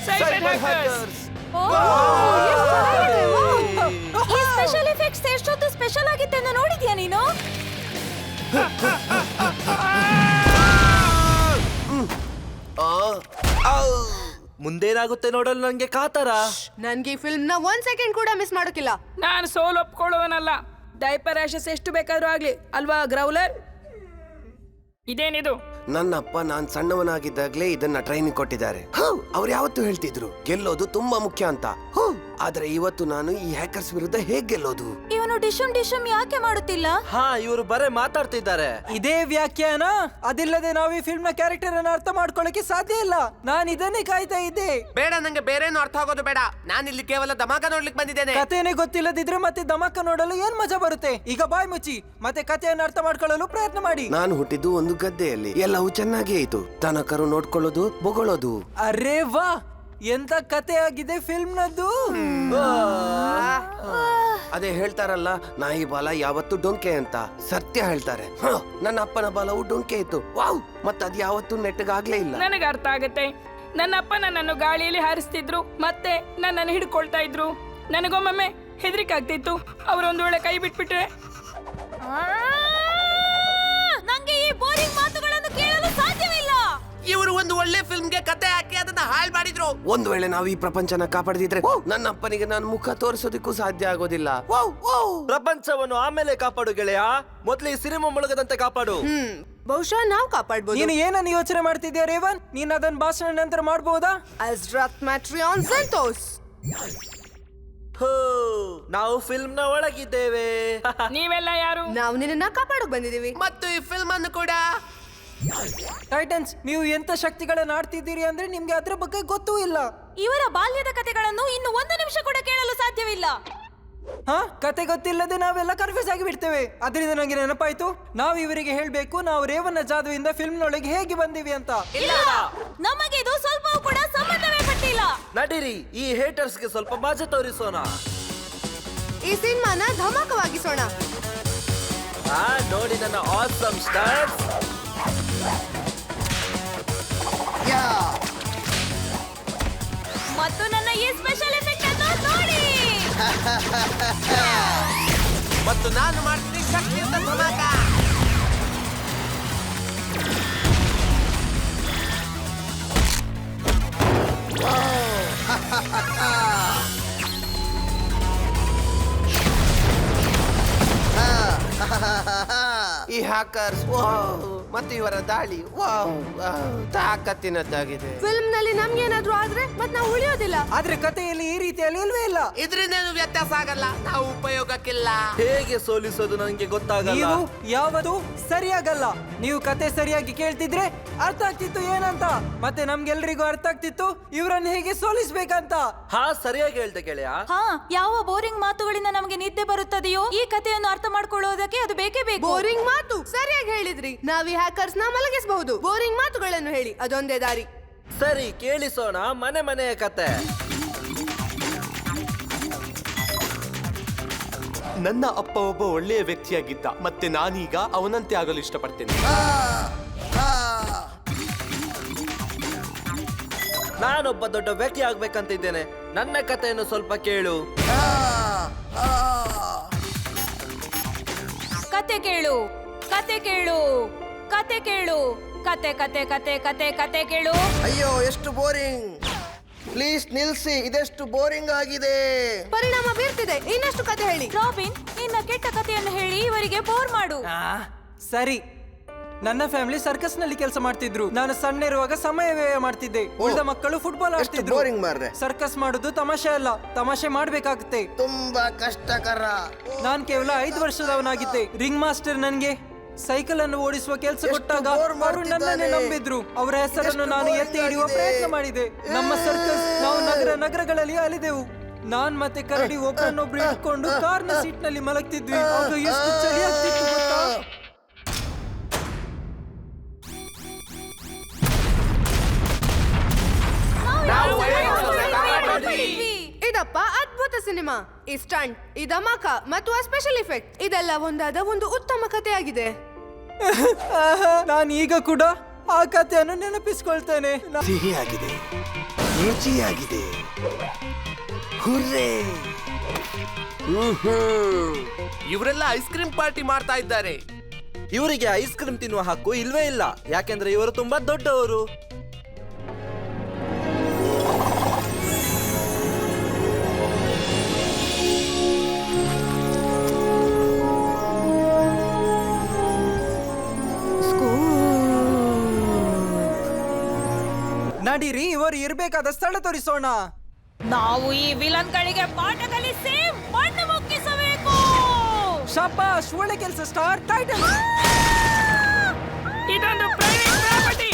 Special effects ಎಷ್ಟೊತ್ತು special ಆಗಿತ್ತೆ ಅಂತ ನೋಡಿದ್ಯಾ ನೀನು? ಮುಂದೇನಾಗುತ್ತೆ ನೋಡಲು ನಂಗೆ ಕಾತರ. ನನ್ಗೆ ಈ ಫಿಲ್ಮ್ ನ 1 ಸೆಕೆಂಡ್ ಕೂಡ ಮಿಸ್ ಮಾಡೋಕಿಲ್ಲ. ನಾನು ಸೋಲ್ ಒಪ್ಕೊಳ್ಳೋವನಲ್ಲ. ಡೈಪರ್ ರ್ಯಾಷಸ್ ಎಷ್ಟು ಬೇಕಾದ್ರೂ ಆಗ್ಲಿ ಅಲ್ವಾ ಗ್ರೌಲರ್? ಇದೇನಿದು? ನನ್ನಪ್ಪ ನಾನ್ ಸಣ್ಣವನಾಗಿದ್ದಾಗ್ಲೇ ಇದನ್ನ ಟ್ರೈನಿಂಗ್ ಕೊಟ್ಟಿದ್ದಾರೆ. ಅವ್ರು ಯಾವತ್ತೂ ಹೇಳ್ತಿದ್ರು ಗೆಲ್ಲೋದು ತುಂಬಾ ಮುಖ್ಯ ಅಂತ. ಆದ್ರೆ ಇವತ್ತು ನಾನು ಈ ಹ್ಯಾಕರ್ಸ್ ವಿರುದ್ಧ ಹೇಗ್ ಗೆಲ್ಲೋದು? ಇವನು ಡಿಶಮ್ ಯಾಕೆ ಮಾಡುತ್ತಿಲ್ಲ? ಹಾ, ಇವರು ಬರೇ ಮಾತಾಡ್ತಿದ್ದಾರೆ. ಇದೇ ವ್ಯಾಖ್ಯಾನ. ಅದಿಲ್ಲದೆ ನಾವು ಈ ಫಿಲ್ಮ್ ನ ಕ್ಯಾರೆಕ್ಟರ್ ಅನ್ನು ಅರ್ಥ ಮಾಡ್ಕೊಳ್ಳಕ್ಕೆ ಸಾಧ್ಯ ಇಲ್ಲ. ನಾನು ಇದನ್ನೇ ಕಾಯ್ತಾ ಇದ್ದೆ. ಬೇಡ, ನಂಗೆ ಬೇರೇನು ಅರ್ಥ ಆಗೋದು ಬೇಡ. ನಾನಿಲ್ಲಿ ಕೇವಲ ಧಮಾಕ ನೋಡ್ಲಿಕ್ಕೆ ಬಂದಿದ್ದೇನೆ. ಕಥೆನೇ ಗೊತ್ತಿಲ್ಲದಿದ್ರೆ ಮತ್ತೆ ಧಮಾಕ ನೋಡಲು ಏನ್ ಮಜಾ ಬರುತ್ತೆ? ಈಗ ಬಾಯ್ ಮುಚ್ಚಿ ಮತ್ತೆ ಕಥೆಯನ್ನು ಅರ್ಥ ಮಾಡ್ಕೊಳ್ಳಲು ಪ್ರಯತ್ನ ಮಾಡಿ. ನಾನು ಹುಟ್ಟಿದ್ದು ಒಂದು ಗದ್ದೆಯಲ್ಲಿ. ಎಲ್ಲವೂ ಚೆನ್ನಾಗೇ ಇತ್ತು. ದನಕರು ನೋಡ್ಕೊಳ್ಳೋದು, ಬೊಗಳೋದು. ಅರೇ ವಾ, ಎಂತ ಕತೆ ಆಗಿದೆ ಫಿಲ್ಮ್ ನದ್ದು. ಅದೇ ಹೇಳ್ತಾರಲ್ಲ, ನಾಯಿ ಬಾಲ ಯಾವತ್ತು ಡೊಂಕೆ ಅಂತ. ಸತ್ಯ ಹೇಳ್ತಾರೆ. ನನ್ನ ಅಪ್ಪನ ಬಾಲವು ಡೊಂಕೆ ಇತ್ತು. ವಾವ್, ಮತ್ತೆ ಅದು ಯಾವತ್ತೂ ನೆಟ್ಟಗಾಗ್ಲೇ ಇಲ್ಲ. ನನಗೆ ಅರ್ಥ ಆಗತ್ತೆ. ನನ್ನಪ್ಪ ನನ್ನನ್ನು ಗಾಳಿಯಲ್ಲಿ ಹಾರಿಸ್ತಿದ್ರು, ಮತ್ತೆ ನನ್ನನ್ನು ಹಿಡ್ಕೊಳ್ತಾ ಇದ್ರು. ನನಗೊಮ್ಮೊಮ್ಮೆ ಹೆದರಿಕೆ ಆಗ್ತಿತ್ತು, ಅವರೊಂದು ವೇಳೆ ಕೈ ಬಿಟ್ಬಿಟ್ರೆ. ನಂಗೆ ಈ ಬೋರಿಂಗ್ ಮಾತುಗಳನ್ನು ಕೇಳಲು ಸಾಧ್ಯವಿಲ್ಲ. ಇವರು ಒಂದು ಒಳ್ಳೆ ಫಿಲ್ಮ್ಗೆ ಕತೆ ಹಾಕಿ ಅದನ್ನ ಹಾಳು ಮಾಡಿದ್ರು. ಒಂದು ವೇಳೆ ನಾವು ಈ ಪ್ರಪಂಚನ ಕಾಪಾಡದಿದ್ರೆ ನನ್ನ ಅಪ್ಪನಿಗೆ ನಾನು ಮುಖ ತೋರಿಸೋದಕ್ಕೂ ಸಾಧ್ಯ ಆಗೋದಿಲ್ಲ. ಪ್ರಪಂಚವನ್ನು ಆಮೇಲೆ ಕಾಪಾಡು ಗೆಳೆಯ, ಮೊದಲು ಈ ಸಿನಿಮಾ ಮುಳುಗದಂತೆ ಕಾಪಾಡು. ಬಹುಶಃ ನಾವು ಕಾಪಾಡಬಹುದು. ನೀನು ಏನನ್ನು ಯೋಚನೆ ಮಾಡ್ತಿದ್ಯಾ ರೇವನ್? ನೀನ್ ಅದನ್ನ ಭಾಷಣ ನಂತರ ಮಾಡಬಹುದಾ? ಅಜ್ರತ್ ಮ್ಯಾಟ್ರಿಯಾನ್ ಸಂತೋಷ್. ನಾವು ಫಿಲ್ಮ್ ನ ಒಳಗಿದ್ದೇವೆ. ನೀವೆಲ್ಲ ಯಾರು? ನಾವು ನಿನ್ನ ಕಾಪಾಡೋಕ್ ಬಂದಿದೀವಿ. ಮತ್ತು ಈ ಫಿಲ್ಮ್ ಅನ್ನು ಕೂಡ. ಟೈಟನ್ಸ್, ನೀವು ಎಂತ ಶಕ್ತಿಗಳನ್ನ ಆಡ್ತಿದ್ದೀರಿ ಅಂದ್ರೆ ನಿಮ್ಗೆ ಅದ್ರ ಬಗ್ಗೆ ಗೊತ್ತೂ ಇಲ್ಲ. ಇವರ ಬಾಲ್ಯದ ಕಥೆಗಳನ್ನು ಇನ್ನು 1 ನಿಮಿಷ ಕೂಡ ಕೇಳಲು ಸಾಧ್ಯವಿಲ್ಲ. ಹಾ, ಕತೆ ಗೊತ್ತಿಲ್ಲದೆ ನಾವೆಲ್ಲ ಕನ್ಫ್ಯೂಸ್ ಆಗಿ ಬಿಡ್ತೇವೆ. ಅದರಿಂದ ನಂಗೆ ನೆನಪಾಯ್ತು, ನಾವು ಇವರಿಗೆ ಹೇಳ್ಬೇಕು ನಾವು ರೇವಣ್ಣ ಜಾದುವಿಂದ ಫಿಲ್ಮ್ ನೊಳಗೆ ಹೇಗೆ ಬಂದಿವಿ ಅಂತ. ಇಲ್ಲ, ನಮಗೆ ಇದು ಸ್ವಲ್ಪವೂ ಕೂಡ ಸಂಬಂಧವೇ ಪಟ್ಟಿಲ್ಲ. ನಡೀರಿ, ಈ ಹೇಟರ್ಸ್ಗೆ ಸ್ವಲ್ಪ ಮಜಾ ತೋರಿಸೋಣ. ಈ ಸಿನಿಮಾನ ಧಮಾಕವಾಗಿಸೋಣ. ನೋಡಿ ನನ್ನ ಆಸಮ್ ಸ್ಟಾರ್ಸ್. ಮತ್ತು ನನ್ನ ಈ ಸ್ಪೆಷಲ್ ಎಫೆಕ್ಟ್ ಅನ್ನು ನೋಡಿ. ಮತ್ತು ನಾನು ಮಾಡ್ತೀನಿ ಶಕ್ತಿಯುತ ಧಮಾಕ. ಈ ಹ್ಯಾಕರ್ಸ್ ಮತ್ತೆ ಇವರ ದಾಳಿ ತಾಕತ್ತಿನದ್ದಾಗಿದೆ. ಫಿಲ್ಮ್ ನಲ್ಲಿ ನಮ್ಗೆ ಏನಾದ್ರೂ ಆದ್ರೆ ಮತ್ ನಾವು ಉಳಿಯೋದಿಲ್ಲ. ಆದ್ರೆ ಕಥೆಯಲ್ಲಿ ಈ ರೀತಿಯಲ್ಲಿ ಇಲ್ವೇ ಇಲ್ಲ. ಇದರಿಂದೇನು ವ್ಯತ್ಯಾಸ ಆಗಲ್ಲ, ನಾವು ಉಪಯೋಗಕ್ಕಿಲ್ಲ. ಹೇಗೆ ಸೋಲಿಸೋದು ನನಗೆ ಗೊತ್ತಾಗಲ್ಲ. ನೀವು ಯಾವುದು ಸರಿಯಾಗಲ್ಲ. ನೀವು ಕತೆ ಸರಿಯಾಗಿ ಕೇಳ್ತಿದ್ರೆ ಅರ್ಥ ಆಗ್ತಿತ್ತು ಏನಂತ, ಮತ್ತೆ ನಮ್ಗೆಲ್ರಿಗೂ ಅರ್ಥ ಆಗ್ತಿತ್ತು ಇವರನ್ನು ಹೇಗೆ ಸೋಲಿಸ್ಬೇಕಂತ. ಹಾ, ಸರಿಯಾಗಿ ಹೇಳ್ದೆ ಗೆಳೆಯ. ಹಾ, ಯಾವ ಬೋರಿಂಗ್ ಮಾತುಗಳಿಂದ ನಮಗೆ ನಿದ್ದೆ ಬರುತ್ತದೆಯೋ ಈ ಕಥೆಯನ್ನು ಅರ್ಥ ಮಾಡ್ಕೊಳ್ಳೋದಕ್ಕೆ ಅದು ಬೇಕೇ ಬೇಕು. ಬೋರಿಂಗ್ ಮಾತು ಸರಿಯಾಗಿ ಹೇಳಿದ್ರಿ. ನಾವ್ ಈ ಹ್ಯಾಕರ್ಸ್ ನ ಮಲಗಿಸಬಹುದು. ಬೋರಿಂಗ್ ಮಾತುಗಳನ್ನು ಹೇಳಿ, ಅದೊಂದೇ ದಾರಿ. ಸರಿ, ಕೇಳಿಸೋಣ ಮನೆ ಮನೆಯ ಕತೆ. ನನ್ನ ಅಪ್ಪ ಒಬ್ಬ ಒಳ್ಳೆಯ ವ್ಯಕ್ತಿಯಾಗಿದ್ದ, ಮತ್ತೆ ನಾನೀಗ ಅವನಂತೆ ಆಗಲು ಇಷ್ಟಪಡ್ತೇನೆ. ನಾನೊಬ್ಬ ದೊಡ್ಡ ವ್ಯಕ್ತಿ ಆಗ್ಬೇಕಂತಿದ್ದೇನೆ. ನನ್ನ ಕಥೆಯನ್ನು ಸ್ವಲ್ಪ ಕೇಳು. ಕತೆ ಕೇಳು, ಕತೆ ಕೇಳು, ಕತೆ ಕೇಳು, ಕತೆ ಕತೆ ಕತೆ ಕತೆ ಕತೆ ಕೇಳು. ಅಯ್ಯೋ, ಎಷ್ಟು ಬೋರಿಂಗ್! ಪ್ಲೀಸ್ ನಿಲ್ಸಿ, ಇದೆಷ್ಟು ಬೋರಿಂಗ್ ಆಗಿದೆ. ಪರಿಣಾಮ ಬೀರ್ತಿದೆ. ಇನ್ನಷ್ಟು ಕತೆ ಹೇಳಿ. ರಾಬಿನ್, ನಿನ್ನ ಕೆಟ್ಟ ಕಥೆಯನ್ನು ಹೇಳಿ ಇವರಿಗೆ ಬೋರ್ ಮಾಡು. ಸರಿ, ನನ್ನ ಫ್ಯಾಮಿಲಿ ಸರ್ಕಸ್ ನಲ್ಲಿ ಕೆಲಸ ಮಾಡ್ತಿದ್ರು. ನಾನು ಸಣ್ಣ ಇರುವಾಗ ಸಮಯ ವ್ಯಯ ಮಾಡ್ತಿದ್ದೆ. ಉಳಿದ ಮಕ್ಕಳು ಫುಟ್ಬಾಲ್ ಆಡ್ತಿದ್ರು. ಬೋರಿಂಗ್ ಮಾರ್ರೆ. ಸರ್ಕಸ್ ಮಾಡುದು ತಮಾಷೆ ಅಲ್ಲ, ತಮಾಷೆ ಮಾಡ್ಬೇಕಾಗುತ್ತೆ. ತುಂಬಾ ಕಷ್ಟಕರ. ನಾನ್ ಕೇವಲ 5 ವರ್ಷದವನಾಗಿದ್ದೆ. ರಿಂಗ್ ಮಾಸ್ಟರ್ ನನ್ಗೆ ಸೈಕಲ್ ಅನ್ನು ಓಡಿಸುವ ಕೆಲಸ ಕೊಟ್ಟಾಗ ಅವರು ನನ್ನನ್ನೇ ನಂಬಿದ್ರು. ಅವರ ಹೆಸರನ್ನು ನಾನು ಎತ್ತಿ ಹಿಡಿಯುವ ಪ್ರಯತ್ನ ಮಾಡಿದೆ. ನಮ್ಮ ಸರ್ಕಸ್ ನಾವು ನಗರಗಳಲ್ಲಿ ಅಲಿದೆವು. ನಾನ್ ಮತ್ತೆ ಕರಡಿ ಒಬ್ಬರನ್ನೊಬ್ರು ಹಿಡ್ಕೊಂಡು ಕಾರ್ನ ಸೀಟ್ ನಲ್ಲಿ ಮಲಗ್ತಿದ್ವಿ. ಆಗ ಎಷ್ಟು ಚಳಿ ಆಗ್ತಿತ್ತು ಗೊತ್ತಾ? ಇದಪ್ಪ ಅದ್ಭುತ ಸಿನಿಮಾ. ಈ ಸ್ಟಂಟ್, ಈ ಧಮಾಕ ಮತ್ತು ಆ ಸ್ಪೆಷಲ್ ಇಫೆಕ್ಟ್ ಇದೆಲ್ಲ ಒಂದಾದ ಒಂದು ಉತ್ತಮ ಕಥೆಯಾಗಿದೆ. ನಾನು ಈಗ ಕೂಡ ಆ ಕಥೆಯನ್ನು ನೆನಪಿಸ್ಕೊಳ್ತೇನೆ. ಸಿಹಿಯಾಗಿದೆ, ರುಚಿಯಾಗಿದೆ. ಹುರ್ರೇ! ಇವರೆಲ್ಲ ಐಸ್ ಕ್ರೀಮ್ ಪಾರ್ಟಿ ಮಾಡ್ತಾ ಇದ್ದಾರೆ. ಇವರಿಗೆ ಐಸ್ ಕ್ರೀಮ್ ತಿನ್ನುವ ಹಕ್ಕು ಇಲ್ವೇ ಇಲ್ಲ, ಯಾಕೆಂದ್ರೆ ಇವರು ತುಂಬಾ ದೊಡ್ಡವರು. ನಡೀರಿ, ಇವರು ಇರ್ಬೇಕಾದ ಸ್ಥಳ ತೋರಿಸೋಣ. ನಾವು ಈ ವಿಲನ್ಗಳಿಗೆ ಪಾಠ ಕಲಿಸಿ ಮಣ್ಣು ಮುಕ್ಕಿಸಬೇಕು. ಶಾಬಾಷ್, ಒಳ್ಳೆ ಕೆಲಸ ಸ್ಟಾರ್. ಟೈಟಲ್ ಇದೊಂದು ಪ್ರೈವೇಟ್ ಪ್ರಾಪರ್ಟಿ.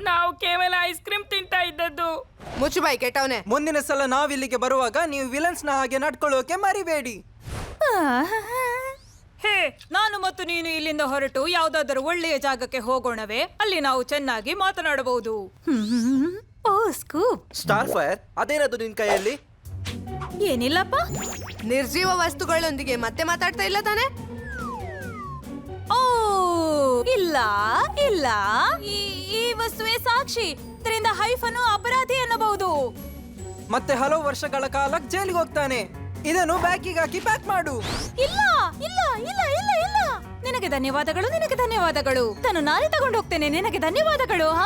ನಾವು ಕೇವಲ ಐಸ್ ಕ್ರೀಮ್ ತಿಂತಾ ಇದ್ದದ್ದು. ಮುಚ್ಚು ಬಾಯ್, ಕೆಟ್ಟವನೆ. ಮುಂದಿನ ಸಲ ನಾವಿಲ್ಲಿಗೆ ಬರುವಾಗ ನೀವು ವಿಲನ್ಸ್ನ ಹಾಗೆ ನಡ್ಕೊಳ್ಳೋಕೆ ಮರಿಬೇಡಿ. ಹೇ, ನಾನು ಮತ್ತು ನೀನು ಇಲ್ಲಿಂದ ಹೊರಟು ಯಾವ್ದಾದರೂ ಒಳ್ಳೆಯ ಜಾಗಕ್ಕೆ ಹೋಗೋಣವೇ? ಅಲ್ಲಿ ನಾವು ಚೆನ್ನಾಗಿ ಮಾತನಾಡಬಹುದು. ಓ ಸ್ಕೂಪ್. ಸ್ಟಾರ್ ಫೈರ್, ಅದೇನದು ನಿನ್ ಕೈಯಲ್ಲಿ? ಏನಿಲ್ಲಪ್ಪ. ನಿರ್ಜೀವ ವಸ್ತುಗಳೊಂದಿಗೆ ಮತ್ತೆ ಮಾತಾಡ್ತಾ ಇಲ್ಲ ತಾನೆ? ಓ ಇಲ್ಲ ಇಲ್ಲ, ಈ ವಸ್ತುವೇ ಸಾಕ್ಷಿ. ಇದರಿಂದ ಹೈಫನು ಅಪರಾಧಿ ಎನ್ನಬಹುದು. ಮತ್ತೆ ಹಲವು ವರ್ಷಗಳ ಕಾಲ ಜೈಲಿಗೆ ಹೋಗ್ತಾನೆ. ಇದನ್ನು ಬ್ಯಾಗಿಗೆ ಹಾಕಿ ಪ್ಯಾಕ್ ಮಾಡು. ಇಲ್ಲ ಇಲ್ಲ ಇಲ್ಲ ಇಲ್ಲ ಇಲ್ಲ, ನಿನಗೆ ಧನ್ಯವಾದಗಳು, ನಿನಗೆ ಧನ್ಯವಾದಗಳು. ನಾನು ನಾನೇ ತಗೊಂಡು ಹೋಗ್ತೇನೆ. ನಿನಗೆ ಧನ್ಯವಾದಗಳು. ಹಾ,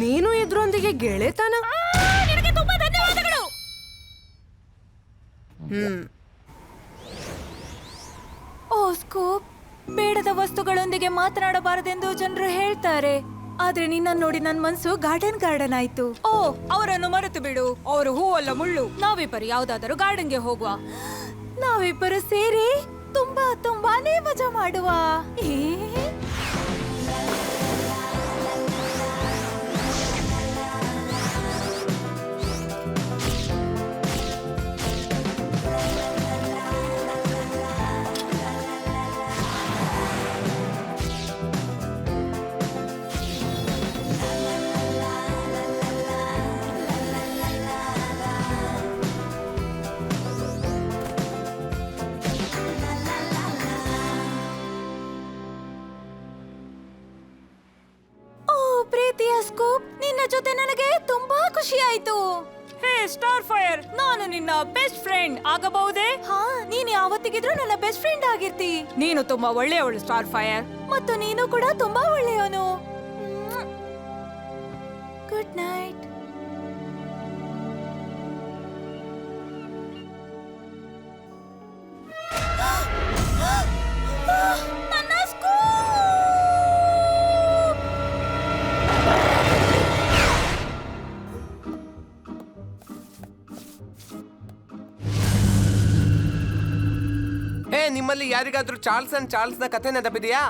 ನೀನು ಇದ್ರೊಂದಿಗೆ ಗೆಳೆತನ? ನಿನಗೆ ತುಂಬಾ ಧನ್ಯವಾದಗಳು. ಓ ಸ್ಕೂಪ್, ಬೇಡದ ವಸ್ತುಗಳೊಂದಿಗೆ ಮಾತನಾಡಬಾರದೆಂದು ಜನರು ಹೇಳ್ತಾರೆ. ಆದ್ರೆ ನಿನ್ನ ನೋಡಿ ನನ್ನ ಮನ್ಸು ಗಾರ್ಡನ್ ಆಯ್ತು. ಓ, ಅವರನ್ನು ಮರೆತು ಬಿಡು. ಅವರು ಹೂವಲ್ಲ ಮುಳ್ಳು. ನಾವಿಬ್ಬರು ಯಾವ್ದಾದರೂ ಗಾರ್ಡನ್ಗೆ ಹೋಗುವ. ನಾವಿಬ್ಬರು ಸೇರಿ ತುಂಬಾನೇ ಮಜಾ ಮಾಡುವ. ಪ್ರೀತಿಯ ಸ್ಕೂಪ್, ನಿನ್ನ ಜೊತೆ ನನಗೆ ತುಂಬಾ ಖುಷಿ ಆಯ್ತು. ಹೇ ಸ್ಟಾರ್ ಫೈರ್, ನಾನು ನಿನ್ನ ಬೆಸ್ಟ್ ಫ್ರೆಂಡ್ ಆಗಬಹುದೇ? ಹಾ, ನೀನು ಯಾವತ್ತಿಗಿದ್ರು ನನ್ನ ಬೆಸ್ಟ್ ಫ್ರೆಂಡ್ ಆಗಿರ್ತಿ. ನೀನು ತುಂಬಾ ಒಳ್ಳೆಯವಳು ಸ್ಟಾರ್ ಫೈರ್, ಮತ್ತು ನೀನು ಕೂಡ ತುಂಬಾ ಒಳ್ಳೆಯವನು. Good night. ನನ್ನ ಸ್ಕೂಪ್. ಹೇ, ನಿಮ್ಮಲ್ಲಿ ಯಾರಿಗಾದ್ರೂ ಚಾರ್ಲ್ಸ್ ನ ಕಥೆ ನೆನಪಿದೆಯಾ?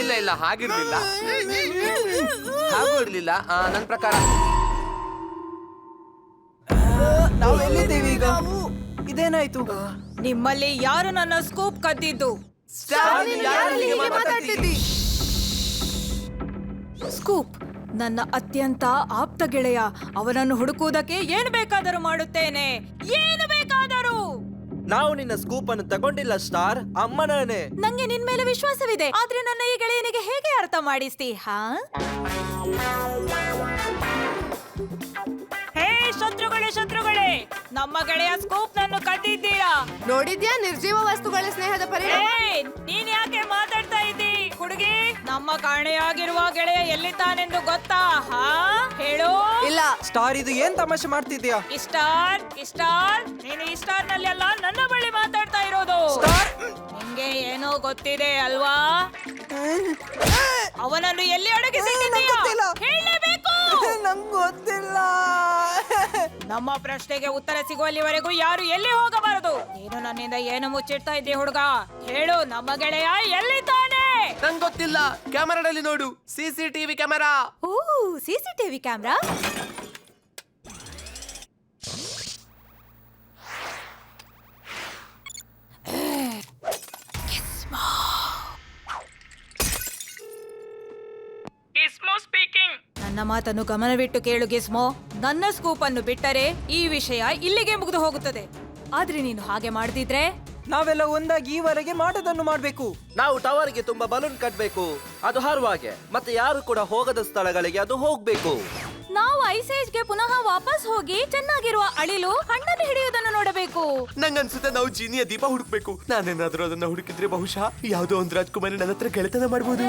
ಇಲ್ಲ, ಹಾಗಿರ್ಲಿಲ್ಲ. ಹಾಗೂ ಇರ್ಲಿಲ್ಲ. ನನ್ನ ಪ್ರಕಾರ ನಾವು ಎಲ್ಲಿದ್ದೇವೆ ಈಗ? ಇದೇನಾಯ್ತು? ನಿಮ್ಮಲ್ಲಿ ಯಾರು ನನ್ನ ಸ್ಕೂಪ್ ಕದ್ದಿದ್ದು? ಸ್ಕೂಪ್ ನನ್ನ ಅತ್ಯಂತ ಆಪ್ತ ಗೆಳೆಯ. ಅವನನ್ನು ಹುಡುಕುವುದಕ್ಕೆ ಏನು ಬೇಕಾದರೂ ಮಾಡುತ್ತೇನೆ, ಏನು ಬೇಕಾದರೂ. ನಾವು ನಿನ್ನ ಸ್ಕೂಪ್ ಅನ್ನು ತಗೊಂಡಿಲ್ಲ ಸ್ಟಾರ್, ಅಮ್ಮನೇ. ನಂಗೆ ನಿನ್ ಮೇಲೆ ವಿಶ್ವಾಸವಿದೆ, ಆದ್ರೆ ನನ್ನ ಈ ಗೆಳೆಯನಿಗೆ ಹೇಗೆ ಅರ್ಥ ಮಾಡಿಸ್ತಿ? ಹಾ, ಹೇ ಶತ್ರುಗಳೇ, ನಮ್ಮ ಗೆಳೆಯ ಸ್ಕೂಪ್ ನನ್ನು ಕದ್ದಿದ್ದೀರಾ? ನೋಡಿದ್ಯಾ ನಿರ್ಜೀವ ವಸ್ತುಗಳ ಸ್ನೇಹದ ಪರಿಣಾಮ? ನೀನ್ ಯಾಕೆ ಮಾತಾಡ್ತಾ ಇದ್ದಿ ಹುಡುಗಿ? ನಮ್ಮ ಕಾಣೆಯಾಗಿರುವ ಗೆಳೆಯ ಎಲ್ಲಿದ್ದಾನೆಂದು ಗೊತ್ತಾ? ಹಾ, ಹೇಳು. ಇಲ್ಲ ಸ್ಟಾರ್, ಇದು ಏನ್ ತಮಾಷೆ ಮಾಡ್ತಿದ್ಯಾ? ಸ್ಟಾರ್, ನೀನು ಈ ಸ್ಟಾರ್ ನಲ್ಲಿ ಅಲ್ಲ, ನನ್ನ ಬಳಿ ಮಾತಾಡ್ತಾ ಇರೋದು. ನಿಂಗೆ ಏನೋ ಗೊತ್ತಿದೆ ಅಲ್ವಾ? ಅವನನ್ನು ಎಲ್ಲಿ ಅಡಗಿಸಿಟ್ಟಿದ್ದೀಯಾ? ಹೇಳಲೇಬೇಕು. ನಂಗೆ ಗೊತ್ತಿಲ್ಲ. ನಮ್ಮ ಪ್ರಶ್ನೆಗೆ ಉತ್ತರ ಸಿಗುವಲ್ಲಿವರೆಗೂ ಯಾರು ಎಲ್ಲಿ ಹೋಗಬಾರದು. ನೀನು ನನ್ನಿಂದ ಏನು ಮುಚ್ಚಿಡ್ತಾ ಇದ್ದಿ ಹುಡುಗ? ಹೇಳು, ನಮ್ಮ ಗೆಳೆಯ ಎಲ್ಲಿದ್ದಾನೆ? ನಂಗೆ ಗೊತ್ತಿಲ್ಲ. ಕ್ಯಾಮರಾದಲ್ಲಿ ನೋಡು, CCTV ಕ್ಯಾಮರಾ. ಓ, CCTV ಕ್ಯಾಮ್ರಾ. ಇಸ್ಮೋ ಸ್ಪೀಕಿಂಗ್. ನನ್ನ ಮಾತನ್ನು ಗಮನವಿಟ್ಟು ಕೇಳು ಗಿಸ್ಮೋ. ನನ್ನ ಸ್ಕೂಪ್ ಅನ್ನು ಬಿಟ್ಟರೆ ಈ ವಿಷಯ ಇಲ್ಲಿಗೆ ಮುಗಿದು ಹೋಗುತ್ತದೆ. ಆದ್ರೆ ನೀನು ಹಾಗೆ ಮಾಡದಿದ್ರೆ ನಾವೆಲ್ಲ ಒಂದಾಗಿ ಈವರೆಗೆ ಮಾಡೋದನ್ನು ಮಾಡ್ಬೇಕು. ನಾವು ಟವರ್ಗೆ ತುಂಬಾ ಬಲೂನ್ ಕಟ್ಬೇಕು, ಅದು ಹಾರುವಾಗೆ. ಮತ್ತೆ ಯಾರು ಕೂಡ ಹೋಗದ ಸ್ಥಳಗಳಿಗೆ ಅದು ಹೋಗ್ಬೇಕು. ನಾವು ಐಸೇಜ್ಗೆ ಪುನಃ ವಾಪಸ್ ಹೋಗಿ ಚೆನ್ನಾಗಿರುವ ಅಳಿಲು ಹಣ್ಣನ್ನು ಹಿಡಿಯುವುದನ್ನು ನೋಡಬೇಕು. ನಂಗನ್ಸುತ್ತೆ ನಾವು ಜೀನಿಯ ದೀಪ ಹುಡುಕ್ಬೇಕು. ನಾನೇನಾದ್ರೂ ಅದನ್ನ ಹುಡುಕಿದ್ರೆ ಬಹುಶಃ ಯಾವ್ದೋ ಒಂದು ರಾಜ್ಕುಮಾರಿ ನನ್ನ ಹತ್ರ ಗೆಳೆತನ ಮಾಡ್ಬೋದು.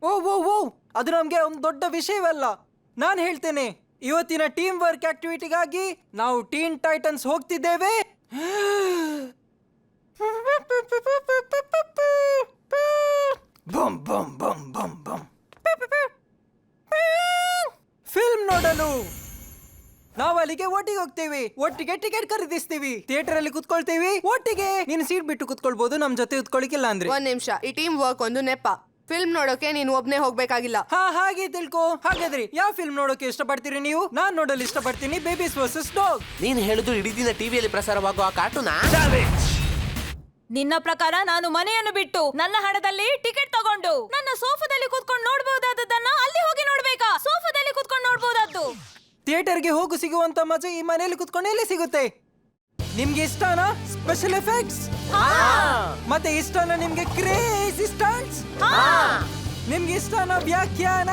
ಓ ಓ ಓ ಅದು ನಮ್ಗೆ ಒಂದು ದೊಡ್ಡ ವಿಷಯವಲ್ಲ. ನಾನು ಹೇಳ್ತೇನೆ, ಇವತ್ತಿನ ಟೀಮ್ ವರ್ಕ್ ಆಕ್ಟಿವಿಟಿಗಾಗಿ ನಾವು ಟೀನ್ ಟೈಟನ್ಸ್ ಹೋಗ್ತಿದ್ದೇವೆ. ಬಮ್ ಬಮ್ ಬಮ್ ಬಮ್ ಬಮ್ ಫಿಲ್ಮ್ ನೋಡಲು ನಾವು ಅಲ್ಲಿಗೆ ಒಟ್ಟಿಗೆ ಹೋಗ್ತೀವಿ. ಒಟ್ಟಿಗೆ ಟಿಕೆಟ್ ಖರೀದಿಸ್ತೀವಿ, ಥಿಯೇಟರ್ ಅಲ್ಲಿ ಕುತ್ಕೊಳ್ತೀವಿ ಒಟ್ಟಿಗೆ. ನೀನು ಸೀಟ್ ಬಿಟ್ಟು ಕುತ್ಕೊಳ್ಬಹುದು, ನಮ್ ಜೊತೆ ಕುತ್ಕೊಳಿಕ್ಕಿಲ್ಲ ಅಂದ್ರೆ. ಒಂದ್ ನಿಮಿಷ, ಈ ಟೀಮ್ ವರ್ಕ್ ಒಂದು ನೆಪ. ಫಿಲ್ಮ್ ನೋಡೋಕೆ ನೀನು ಒಬ್ನೇ ಹೋಗ್ಬೇಕಾಗಿಲ್ಲ. ಹಾ, ಹಾಗೆ ತಿಳ್ಕೊ. ಹಾಗಾದ್ರಿ ಯಾವ ಫಿಲ್ಮ್ ನೋಡೋಕೆ ಇಷ್ಟಪಡ್ತೀರಿ ನೀವು? ನಾನ್ ನೋಡಲು ಇಷ್ಟಪಡ್ತೀನಿ ಬೇಬೀಸ್ ವರ್ಸಸ್ ಡಾಗ್. ನೀನ್ ಹೇಳುದು ಇಡೀ ದಿನ ಟಿವಿಯಲ್ಲಿ ಪ್ರಸಾರವಾಗುವ ಆ ಕಾರ್ಟೂನಾ? ನಿನ್ನ ಪ್ರಕಾರ ನಾನು ಮನೆಯನ್ನು ಬಿಟ್ಟು ನನ್ನ ಹಣದಲ್ಲಿ ಟಿಕೆಟ್ ತಗೊಂಡು ನನ್ನ ಸೋಫಾದಲ್ಲಿ ಕೂತ್ಕೊಂಡು ನೋಡಬಹುದಾದದನ್ನ ಅಲ್ಲಿ ಹೋಗಿ ನೋಡ್ಬೇಕಾ? ಸೋಫಾದಲ್ಲಿ ಕೂತ್ಕೊಂಡು ನೋಡಬಹುದಾದ್ದು. ಥಿಯೇಟರ್ಗೆ ಹೋಗು ಸಿಗುವಂತ ಮಜಾ ಈ ಮನೆಯಲ್ಲಿ ಕುತ್ಕೊಂಡು ಎಲ್ಲಿ ಸಿಗುತ್ತೆ? ನಿಮ್ಗೆ ಇಷ್ಟನಾ ಸ್ಪೆಷಲ್ ಎಫೆಕ್ಟ್ಸ್? ಮತ್ತೆ ಇಷ್ಟನಾ ನಿಮ್ಗೆ ಕ್ರೇಜಿ ಸ್ಟಂಟ್ಸ್? ನಿಮ್ಗೆ ಇಷ್ಟನಾ ವ್ಯಾಖ್ಯಾನ?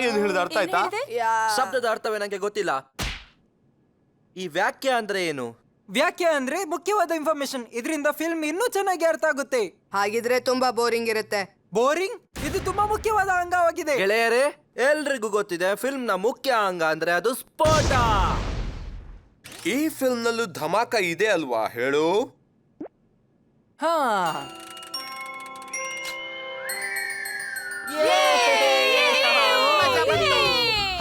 ಏನ್ ಹೇಳಿದ ಅರ್ಥ ಆಯ್ತಾ? ಶಬ್ದದ ಅರ್ಥವೇ ನಂಗೆ ಗೊತ್ತಿಲ್ಲ. ಈ ವ್ಯಾಖ್ಯೆ ಅಂದ್ರೆ ಏನು? ವ್ಯಾಖ್ಯೆ ಅಂದ್ರೆ ಮುಖ್ಯವಾದ ಇನ್ಫಾರ್ಮೇಶನ್. ಇದರಿಂದ ಫಿಲ್ಮ್ ಇನ್ನೂ ಚೆನ್ನಾಗಿ ಅರ್ಥ ಆಗುತ್ತೆ. ಹಾಗಿದ್ರೆ ತುಂಬಾ ಬೋರಿಂಗ್ ಇರುತ್ತೆ. ಬೋರಿಂಗ್? ಇದು ತುಂಬಾ ಮುಖ್ಯವಾದ ಅಂಗವಾಗಿದೆ. ಗೆಳೆಯರೇ, ಎಲ್ರಿಗೂ ಗೊತ್ತಿದೆ ಫಿಲ್ಮ್ ನ ಮುಖ್ಯ ಅಂಗ ಅಂದ್ರೆ ಅದು ಸ್ಫೋಟ. ಈ ಫಿಲ್ಮ್ ನಲ್ಲೂ ಧಮಾಕ ಇದೆ ಅಲ್ವಾ ಹೇಳು? ಹಾ,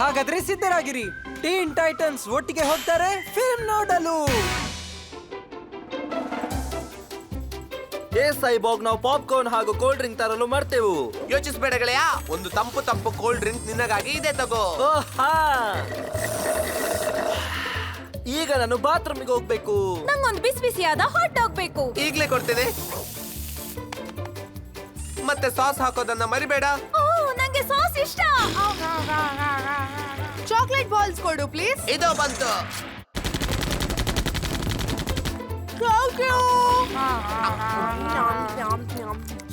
ಹಾಗಾದ್ರೆ ಸಿದ್ಧರಾಗಿರಿ. ಟೀನ್ ಟೈಟನ್ಸ್ ಒಟ್ಟಿಗೆ ಹೋಗ್ತಾರೆ ಫಿಲ್ಮ್ ನೋಡಲು. ಏ ಸೈಬೋಗ್, ನಾವು ಪಾಪ್ಕಾರ್ನ್ ಹಾಗೂ ಕೋಲ್ಡ್ ಡ್ರಿಂಕ್ ತರಲು ಮರ್ತೇವು. ಯೋಚಿಸ್ಬೇಡ ಗೆಳೆಯ, ಒಂದು ತಂಪು ಕೋಲ್ಡ್ ಡ್ರಿಂಕ್ ನಿನಗಾಗಿ ಇದೆ, ತಗೋ. ಓಹಾ, ಈಗ ನಾನು ಬಾತ್ರೂಮಿಗೆ ಹೋಗ್ಬೇಕು. ನಂಗೊಂದು ಬಿಸಿ ಬಿಸಿಯಾದ ಹಾಟ್ ಡಾಗ್ ಬೇಕು. ಈಗ್ಲೇ ಕೊಡ್ತೇನೆ. ಮತ್ತೆ ಸಾಸ್ ಹಾಕೋದನ್ನ ಮರಿಬೇಡ. ಓ, ನಂಗೆ ಸಾಸ್ ಇಷ್ಟ. ಚಾಕ್ಲೇಟ್ ಬಾಲ್ಸ್ ಕೊಡು ಪ್ಲೀಸ್. ಇದೋ ಬಂತು.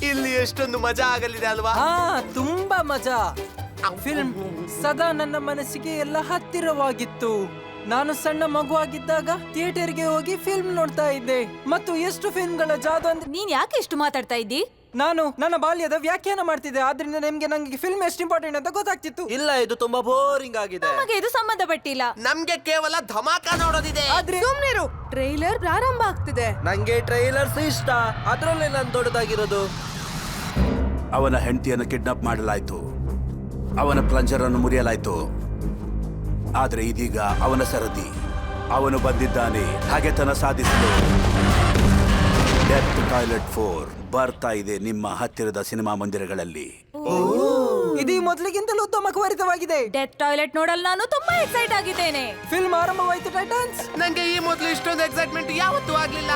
ಇಲ್ಲಿ ಎಷ್ಟೊಂದು ಮಜಾ ಆಗಲಿದೆ ಅಲ್ವಾ? ಹಾ, ತುಂಬಾ ಮಜಾ. ಫಿಲ್ಮ್ ಸದಾ ನನ್ನ ಮನಸ್ಸಿಗೆ ಎಲ್ಲ ಹತ್ತಿರವಾಗಿತ್ತು. ನಾನು ಸಣ್ಣ ಮಗುವಾಗಿದ್ದಾಗ ಥಿಯೇಟರ್ಗೆ ಹೋಗಿ ಫಿಲ್ಮ್ ನೋಡ್ತಾ ಇದ್ದೆ. ಮತ್ತು ಎಷ್ಟು ಫಿಲ್ಮ್ಗಳ ಜಾದು ಅಂದ್ರೆ ನೀನ್ ಯಾಕೆ ಇಷ್ಟು ಮಾತಾಡ್ತಾ ಇದ್ದಿ? ನಾನು ನನ್ನ ಬಾಲ್ಯದ ವ್ಯಾಖ್ಯಾನ ಮಾಡ್ತಿದ್ದೆ. ಆದ್ರಿಂದ ನಂಗೆ ಫಿಲ್ಮ್ ಎಷ್ಟು ಇಂಪಾರ್ಟೆಂಟ್ ಅಂತ ಗೊತ್ತಾಗ್ತಿತ್ತು. ಇಲ್ಲ, ಇದು ತುಂಬಾ ಬೋರಿಂಗ್ ಆಗಿದೆ. ನಮಗೆ ಇದು ಸಂಬಂಧಪಟ್ಟಿಲ್ಲ. ನಮ್ಗೆ ಕೇವಲ ಧಮಾಕ ನೋಡೋದಿದೆ. ಆದ್ರೆ ಸುಮ್ನಿರು, ಟ್ರೈಲರ್ ಪ್ರಾರಂಭ ಆಗ್ತಿದೆ. ನಂಗೆ ಟ್ರೈಲರ್ಸ್ ಇಷ್ಟ, ಅದ್ರಲ್ಲೇ ನಾನು ದೊಡ್ಡದಾಗಿರೋದು. ಅವನ ಹೆಂಡತಿಯನ್ನು ಕಿಡ್ನಾಪ್ ಮಾಡಲಾಯಿತು, ಅವನ ಪ್ಲಂಜರ್ ಅನ್ನು ಮುರಿಯಲಾಯಿತು. ಆದರೆ ಇದೀಗ ಅವನ ಸರದಿ. ಅವನು ಬಂದಿದ್ದಾನೆ ಹಾಗೆತನ ಸಾಧಿಸಲು. ಡೆತ್ ಟಾಯ್ಲೆಟ್ 4 ಬರ್ತಾ ಇದೆ ನಿಮ್ಮ ಹತ್ತಿರದ ಸಿನಿಮಾ ಮಂದಿರಗಳಲ್ಲಿ. ಇದು ಮೊದಲಿಗಿಂತಲೂ ಉತ್ತಮಕವರಿತವಾಗಿದೆ. ಡೆತ್ ಟಾಯ್ಲೆಟ್ ನೋಡಲು ನಾನು ತುಂಬಾ ಎಕ್ಸೈಟ್ ಆಗಿದ್ದೇನೆ. ಫಿಲ್ಮ್ ಆರಂಭವಾಯಿತು ಟೈಟನ್ಸ್. ನಂಗೆ ಈ ಮೊದಲು ಇಷ್ಟೊಂದು ಎಕ್ಸೈಟ್ಮೆಂಟ್ ಯಾವತ್ತೂ ಆಗ್ಲಿಲ್ಲ.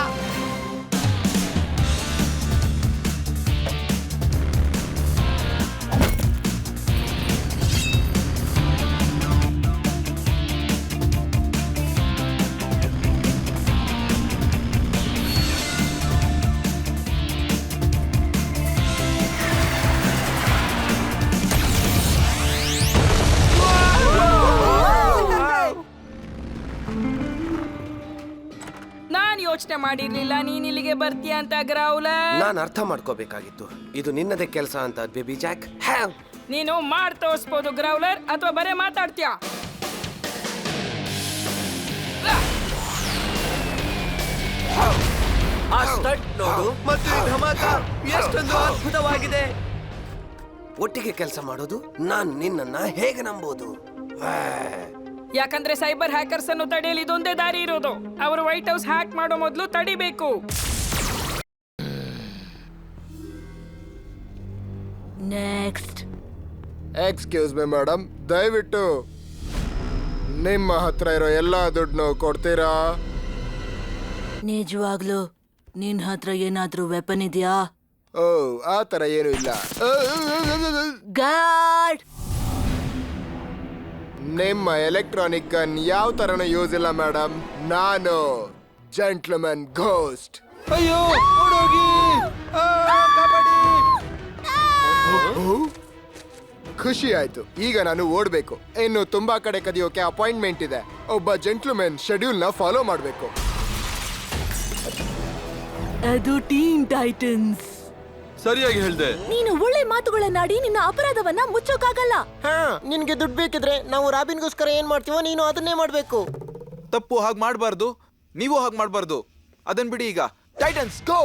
ಯೋಚನೆ ಮಾಡಿರ್ಲಿಲ್ಲ ನೀನ್ ಇಲ್ಲಿಗೆ ಬರ್ತೀಯ ಅಂತ ಗ್ರೌಲರ್. ನಾನು ಅರ್ಥ ಮಾಡ್ಕೋಬೇಕಾಗಿತ್ತು, ಇದು ನಿನ್ನದೇ ಕೆಲಸ ಅಂತ ಬೇಬಿ ಜಾಕ್. ನೀನು ಮಾಡ್ ತೋರಿಸ್ಬೋದು ಗ್ರೌಲರ್, ಅಥವಾ ಬರೇ ಮಾತಾಡ್ತೀಯ? ಆ ಸ್ಟಂಟ್ ನೋಡು. ಮತ್ತು ಈ ಧಮಾಕ ಎಷ್ಟೊಂದು ಅದ್ಭುತವಾಗಿದೆ. ಒಟ್ಟಿಗೆ ಕೆಲಸ ಮಾಡೋದು, ನಾನು ನಿನ್ನನ್ನ ಹೇಗೆ ನಂಬೋದು? ಯಾಕಂದ್ರೆ ಸೈಬರ್ ಹ್ಯಾಕರ್ಸ್ ಅನ್ನು ತಡೆಯಲು ಇದೊಂದೇ ದಾರಿ ಇರೋದು. ಅವರು ವೈಟ್ ಹೌಸ್ ಹ್ಯಾಕ್ ಮಾಡೋ ಮೊದಲು ತಡಿಬೇಕು. ನೆಕ್ಸ್ಟ್. ಎಕ್ಸ್ಕ್ಯೂಸ್ ಮಿ ಮೇಡಮ್, ದಯವಿಟ್ಟು ನಿಮ್ಮ ಹತ್ರ ಇರೋ ಎಲ್ಲಾ ದುಡ್ಡನ್ನು ಕೊಡ್ತೀರಾ? ನಿಜವಾಗ್ಲು ನಿನ್ ಹತ್ರ ಏನಾದ್ರೂ ವೆಪನ್ ಇದೆಯಾ? ಓ ಆ ತರ ಏನು ಇಲ್ಲ. ಗಾಡ್ ನಿಮ್ಮ ಎಲೆಕ್ಟ್ರಾನಿಕ್ ಗನ್ ಯಾವ ತರನೂ ಯೂಸ್ ಇಲ್ಲ ಮೇಡಮ್. ನಾನು ಜೆಂಟ್ಲ್ಮನ್ ಘೋಸ್ಟ್. ಅಯ್ಯೋ ಓಡೋಗಿ! ಕಬಡ್ಡಿ! ಖುಷಿ ಆಯ್ತು. ಈಗ ನಾನು ಓಡ್ಬೇಕು. ಇನ್ನು ತುಂಬಾ ಕಡೆ ಕದಿಯೋಕೆ ಅಪಾಯಿಂಟ್ಮೆಂಟ್ ಇದೆ. ಒಬ್ಬ ಜೆಂಟ್ಲ್ಮನ್ ಶೆಡ್ಯೂಲ್ ನ ಫಾಲೋ ಮಾಡ್ಬೇಕು. ಅದು ಟೀನ್ ಟೈಟನ್ಸ್. ಸರಿಯಾಗಿ ಹೇಳ್ದೆ. ನೀನು ಒಳ್ಳೆ ಮಾತುಗಳನ್ನಾಡಿ ನಿನ್ನ ಅಪರಾಧವನ್ನ ಮುಚ್ಚೋಕಾಗಲ್ಲ. ನಿನ್ಗೆ ದುಡ್ಡು ಬೇಕಿದ್ರೆ ನಾವು ರಾಬಿನ್ಗೋಸ್ಕರ ಏನ್ ಮಾಡ್ತೀವೋ ನೀನು ಅದನ್ನೇ ಮಾಡ್ಬೇಕು. ತಪ್ಪು ಹಾಗೆ ಮಾಡಬಾರ್ದು, ನೀವು ಹಾಗೆ ಮಾಡಬಾರ್ದು. ಅದನ್ ಬಿಡಿ. ಈಗ ಟೈಟನ್ಸ್ ಗೋ!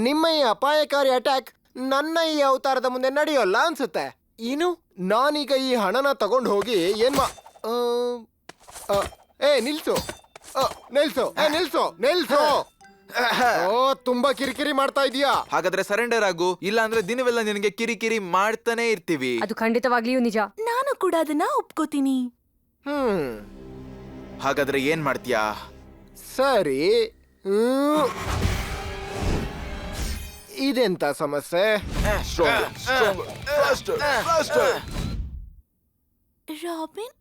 ನಿಮ್ಮ ಈ ಅಪಾಯಕಾರಿ ಅಟ್ಯಾಕ್ ನನ್ನ ಈ ಅವತಾರದ ಮುಂದೆ ನಡೆಯೋಲ್ಲ ಅನ್ಸುತ್ತೆ. ಏನು? ನಾನೀಗ ಈ ಹಣನ ತಗೊಂಡು ಹೋಗಿ ನಿಲ್ಸು. ನಿಲ್ಸು. ಓ, ತುಂಬಾ ಕಿರಿಕಿರಿ ಮಾಡ್ತಾ ಇದೀಯಾ. ಹಾಗಾದ್ರೆ ಸರೆಂಡರ್ ಆಗು, ಇಲ್ಲ ಅಂದ್ರೆ ದಿನವೆಲ್ಲ ನಿನಗೆ ಕಿರಿಕಿರಿ ಮಾಡ್ತಾನೆ ಇರ್ತೀವಿ. ಅದು ಖಂಡಿತವಾಗ್ಲಿಯೂ ನಿಜ. ನಾನು ಕೂಡ ಅದನ್ನ ಒಪ್ಕೋತೀನಿ. ಹಾಗಾದ್ರೆ ಏನ್ ಮಾಡ್ತೀಯಾ? ಸರಿ. ಇದೆಂತ ಸಮಸ್ಯೆ? ರಾಬಿನ್,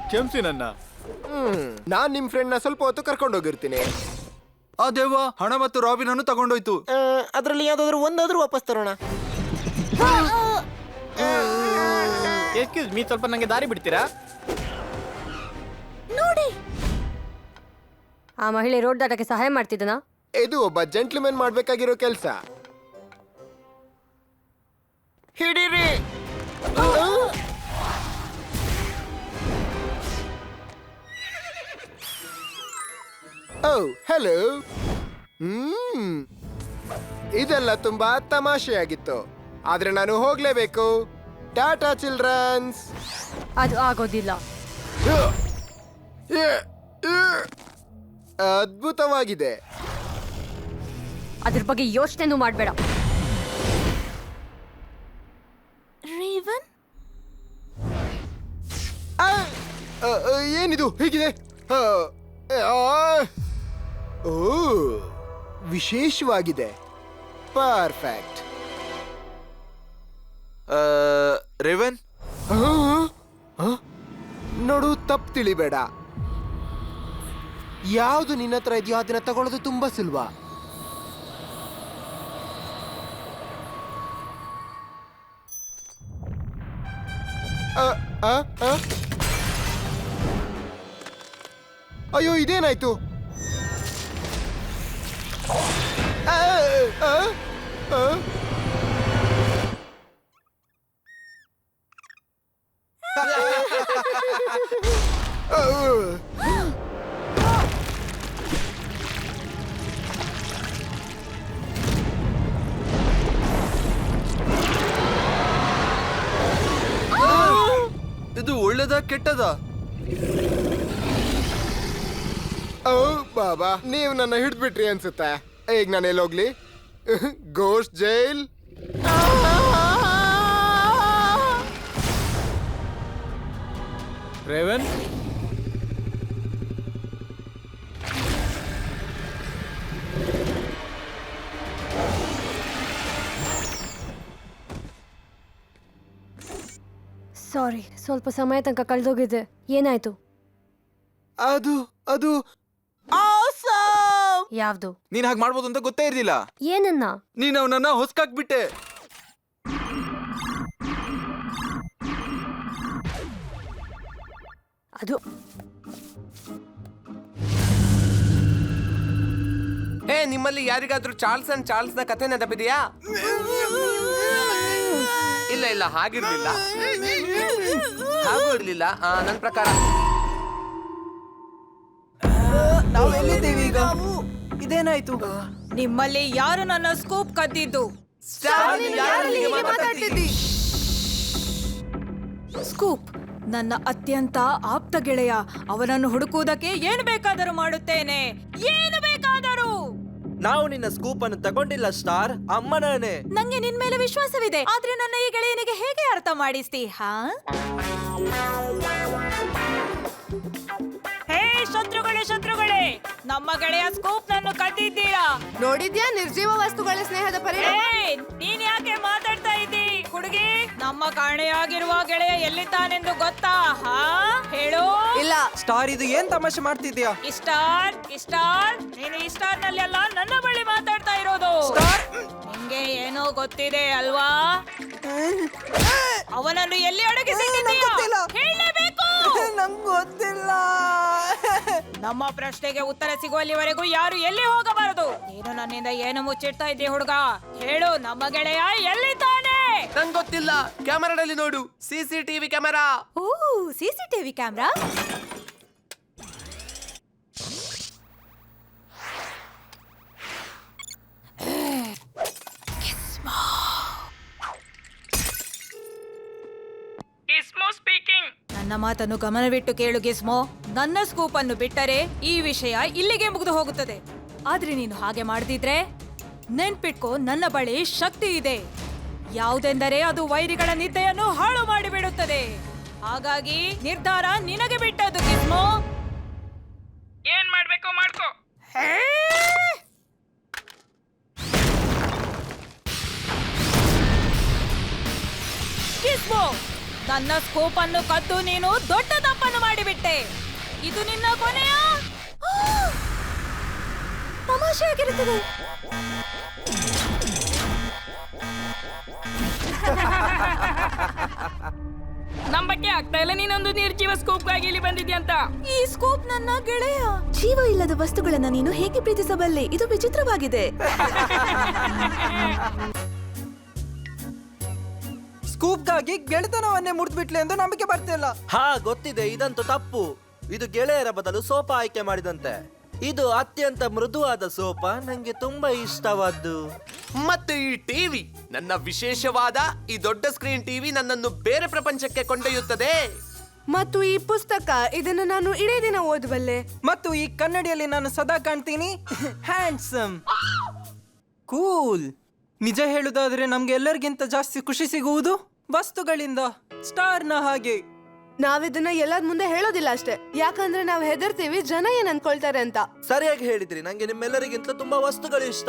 ಕ್ಷಮಿಸಿ ನನ್ನ. ನಾನ್ ನಿಮ್ ಫ್ರೆಂಡ್ ನ ಸ್ವಲ್ಪ ಹೊತ್ತು ಕರ್ಕೊಂಡು ಹೋಗಿರ್ತೀನಿ. ಆ ದೇವ, ಹಣ ಮತ್ತು ರಾಬಿನ್ ಅನ್ನು ತಗೊಂಡೋಯ್ತು. ಅದ್ರಲ್ಲಿ ಯಾವ್ದಾದ್ರು ಒಂದಾದ್ರೂ ವಾಪಸ್ ತರೋಣ. ಎಕ್ಸ್ಕ್ಯೂಸ್ ಮೀ, ಸ್ವಲ್ಪ ನಂಗೆ ದಾರಿ ಬಿಡ್ತೀರಾ? ನೋಡಿ, ಆ ಮಹಿಳೆ ರೋಡ್ ದಾಟಕ್ಕೆ ಸಹಾಯ ಮಾಡ್ತಿದ್ದನ. ಇದು ಒಬ್ಬ ಜೆಂಟ್ಲ್ಮನ್ ಮಾಡ್ಬೇಕಾಗಿರೋ ಕೆಲ್ಸ. ಹಿಡೀರಿ. ಓ ಹೆಲೋ. ಇದೆಲ್ಲ ತುಂಬಾ ತಮಾಷೆಯಾಗಿತ್ತು, ಆದ್ರೆ ನಾನು ಹೋಗ್ಲೇಬೇಕು. ಟಾಟಾ ಚಿಲ್ಡ್ರನ್ಸ್. ಅದು ಆಗೋದಿಲ್ಲ. ಅದ್ಭುತವಾಗಿದೆ. ಅದ್ರ ಬಗ್ಗೆ ಯೋಚನೆನೂ ಮಾಡಬೇಡ. ರೇವನ್, ಏನಿದು ಹೀಗಿದೆ? ಓ, ವಿಶೇಷವಾಗಿದೆ. ಪರ್ಫೆಕ್ಟ್. ರೇವನ್, ನೋಡು, ತಪ್ಪು ತಿಳಿಬೇಡ. ಯಾವುದು ನಿನ್ನ ಹತ್ರ ಇದೆಯೋ ಅದನ್ನ ತಗೊಳ್ಳೋದು ತುಂಬಾ ಸುಲಭ. ಅಯ್ಯೋ, ಇದೇನಾಯ್ತು? ಇದು ಒಳ್ಳೇದಾ ಕೆಟ್ಟದಾ? ಓ ಬಾಬಾ, ನೀವು ನನ್ನ ಹಿಡಿದ್ಬಿಟ್ರಿ ಅನ್ಸುತ್ತೆ. ಈಗ ನಾನು ಎಲ್ಲೋಗ್ಲಿ? Ghost jail. ರೇವನ್, ಸಾರಿ, ಸ್ವಲ್ಪ ಸಮಯ ತನಕ ಕಳೆದೋಗಿದೆ. ಏನಾಯ್ತು? ಅದು ಯಾವ್ದು? ನೀನ್ ಹಾಗೆ ಮಾಡ್ಬೋದು ಅಂತ ಗೊತ್ತೇ ಇರ್ಲಿಲ್ಲ. ಏನನ್ನ? ನೀನ್ ಅವನನ್ನ ಹೊಸ್ಕಾಕ್ಬಿಟ್ಟೆ. ಅದು ನಿಮ್ಮಲ್ಲಿ ಯಾರಿಗಾದ್ರೂ ಚಾರ್ಲ್ಸ್ ಅಂಡ್ ಚಾರ್ಲ್ಸ್ ನ ಕಥೆ ನೆನಪಿದೆಯಾ? ಇಲ್ಲ, ಹಾಗಿರ್ಲಿಲ್ಲ. ಹಾಗೂ ಇರ್ಲಿಲ್ಲ. ನನ್ನ ಪ್ರಕಾರ ನಾವು ಎಲ್ಲಿದ್ದೇವೆ ಈಗ? ಇದೇನಾಯ್ತು? ನಿಮ್ಮಲ್ಲಿ ಯಾರು ನನ್ನ ಸ್ಕೂಪ್ ಕದ್ದಿದ್ದು? ಸ್ಕೂಪ್ ನನ್ನ ಅತ್ಯಂತ ಆಪ್ತ ಗೆಳೆಯ. ಅವನನ್ನು ಹುಡುಕುವುದಕ್ಕೆ ಏನು ಬೇಕಾದರೂ ಮಾಡುತ್ತೇನೆ, ಏನು ಬೇಕಾದರೂ. ನಾವು ನಿನ್ನ ಸ್ಕೂಪ್ ಅನ್ನು ತಗೊಂಡಿಲ್ಲ ಸ್ಟಾರ್, ಅಮ್ಮನೇ. ನಂಗೆ ನಿನ್ ಮೇಲೆ ವಿಶ್ವಾಸವಿದೆ, ಆದ್ರೆ ನನ್ನ ಈ ಗೆಳೆಯನಿಗೆ ಹೇಗೆ ಅರ್ಥ ಮಾಡಿಸ್ತಿ? ಹೇ ಶತ್ರುಗಳೇ, ನಮ್ಮ ಗೆಳೆಯ ಸ್ಕೂಪ್ ನನ್ನು ಕದ್ದಿದ್ದೀರಾ? ನೋಡಿದ್ಯಾ ನಿರ್ಜೀವ ವಸ್ತುಗಳ ಸ್ನೇಹದ ಪರಿಣಾಮ? ನೀನ್ ಯಾಕೆ ಮಾತಾಡ್ತಾ ಇದ್ದಿ ಹುಡುಗಿ? ನಮ್ಮ ಕಾಣೆಯಾಗಿರುವ ಗೆಳೆಯ ಎಲ್ಲಿದ್ದಾನೆಂದು ಗೊತ್ತಾ? ಹೇಳು. ಇಲ್ಲ. ಸ್ಟಾರ್, ಇದು ಏನ್ ತಮಾಷೆ ಮಾಡ್ತಿದ್ಯಾ? ಸ್ಟಾರ್, ನೀನು ಈ ಸ್ಟಾರ್ ನಲ್ಲಿ ಅಲ್ಲ, ನನ್ನ ಬಳಿ ಮಾತಾಡ್ತಾ ಇರೋದು. ನಿಂಗೆ ಏನೋ ಗೊತ್ತಿದೆ ಅಲ್ವಾ? ಅವನನ್ನು ಎಲ್ಲಿ ಅಡಗಿಸಿದ್ದೀಯಾ? ಹೇಳಲೇಬೇಕು. ನಂಗೆ ಗೊತ್ತಿಲ್ಲ. ನಮ್ಮ ಪ್ರಶ್ನೆಗೆ ಉತ್ತರ ಸಿಗುವಲ್ಲಿವರೆಗೂ ಯಾರು ಎಲ್ಲಿ ಹೋಗಬಾರದು. ನೀನು ನನ್ನಿಂದ ಏನು ಮುಚ್ಚಿಡ್ತಾ ಇದ್ದೀಯ ಹುಡುಗ? ಹೇಳು, ನಮ್ಮ ಗೆಳೆಯ ಎಲ್ಲಿದ್ದಾನೆ? ನಂಗ್ ಗೊತ್ತಿಲ್ಲ. ಕ್ಯಾಮರಾದಲ್ಲಿ ನೋಡು, CCTV ಕ್ಯಾಮರಾ. ಓ, CCTV ಕ್ಯಾಮ್ರಾ. ನನ್ನ ಮಾತನ್ನು ಗಮನವಿಟ್ಟು ಕೇಳು ಗಿಸ್ಮೋ. ನನ್ನ ಸ್ಕೂಪ್ ಅನ್ನು ಬಿಟ್ಟರೆ ಈ ವಿಷಯ ಇಲ್ಲಿಗೆ ಮುಗಿದು ಹೋಗುತ್ತದೆ. ಆದ್ರೆ ನೀನು ಹಾಗೆ ಮಾಡದಿದ್ರೆ ನೆನ್ಪಿಟ್ಕೋ, ನನ್ನ ಬಳಿ ಶಕ್ತಿ ಇದೆ. ಯಾವುದೆಂದರೆ ಅದು ವೈರಿಗಳ ನಿದ್ದೆಯನ್ನು ಹಾಳು ಮಾಡಿಬಿಡುತ್ತದೆ. ಹಾಗಾಗಿ ನಿರ್ಧಾರ ನಿನಗೆ ಬಿಟ್ಟದ್ದು ಗಿಸ್ಮೋ. ಏನ್ ಮಾಡ್ಬೇಕು ಮಾಡ್ಕೋ. ಗಿಸ್ಮೋ, ನನ್ನ ಸ್ಕೋಪ್ ಅನ್ನು ಕದ್ದು ನೀನು ದೊಡ್ಡ ತಪ್ಪನ್ನು ಮಾಡಿಬಿಟ್ಟೆ. ಇದು ನಿನ್ನ ಕೊನೆಯ ತಮಾಷೆಯಾಗಿರುತ್ತದೆ. ನಂಬಕ್ಕೆ ಆಗ್ತಾ ಇಲ್ಲ ನೀನೊಂದು ನಿರ್ಜೀವ ಸ್ಕೂಪ್ಗಾಗಿ ಇಲ್ಲಿ ಬಂದಿದ್ಯಾ ಅಂತ. ಈ ಸ್ಕೋಪ್ ನನ್ನ ಗೆಳೆಯ. ಜೀವ ಇಲ್ಲದ ವಸ್ತುಗಳನ್ನ ನೀನು ಹೇಗೆ ಪ್ರೀತಿಸಬಲ್ಲೆ? ಇದು ವಿಚಿತ್ರವಾಗಿದೆ. ಸ್ಕೂಪ್ಗಾಗಿ ಗೆಳೆತನವನ್ನೇ ಮುರಿದ್ಬಿಟ್ಲೆ ಎಂದು ನಂಬಿಕೆ ಬರ್ತಿಲ್ಲ. ಗೊತ್ತಿದೆ, ಇದಂತೂ ತಪ್ಪು. ಇದು ಗೆಳೆಯರ ಬದಲು ಸೋಪ ಆಯ್ಕೆ ಮಾಡಿದಂತೆ. ಇದು ಅತ್ಯಂತ ಮೃದುವಾದ ಸೋಪ, ನಂಗೆ ತುಂಬಾ ಇಷ್ಟವಾದ್ದು. ಮತ್ತೆ ಈ ಟಿವಿ, ನನ್ನ ವಿಶೇಷವಾದ ಈ ದೊಡ್ಡ ಸ್ಕ್ರೀನ್ ಟಿವಿ ನನ್ನನ್ನು ಬೇರೆ ಪ್ರಪಂಚಕ್ಕೆ ಕೊಂಡೊಯ್ಯುತ್ತದೆ. ಮತ್ತು ಈ ಪುಸ್ತಕ, ಇದನ್ನು ನಾನು ಇಡೀ ದಿನ ಓದಬಲ್ಲೆ. ಮತ್ತು ಈ ಕನ್ನಡಿಯಲ್ಲಿ ನಾನು ಸದಾ ಕಾಣ್ತೀನಿ ಹ್ಯಾಂಡ್ಸಮ್, ಕೂಲ್. ನಿಜ ಹೇಳುದಾದ್ರೆ ನಮ್ಗೆ ಎಲ್ಲರಿಗಿಂತ ಜಾಸ್ತಿ ಖುಷಿ ಸಿಗುವುದು ವಸ್ತುಗಳಿಂದ, ಸ್ಟಾರ್ನ ಹಾಗೆ. ನಾವಿದನ್ನ ಎಲ್ಲರ ಮುಂದೆ ಹೇಳೋದಿಲ್ಲ ಅಷ್ಟೇ, ಯಾಕಂದ್ರೆ ನಾವ್ ಹೆದರ್ತೀವಿ ಜನ ಏನ್ ಅನ್ಕೊಳ್ತಾರೆ ಅಂತ. ಸರಿಯಾಗಿ ಹೇಳಿದ್ರಿ. ನಂಗೆ ನಿಮ್ಮೆಲ್ಲರಿಗಿಂತ ತುಂಬಾ ವಸ್ತುಗಳು ಇಷ್ಟ.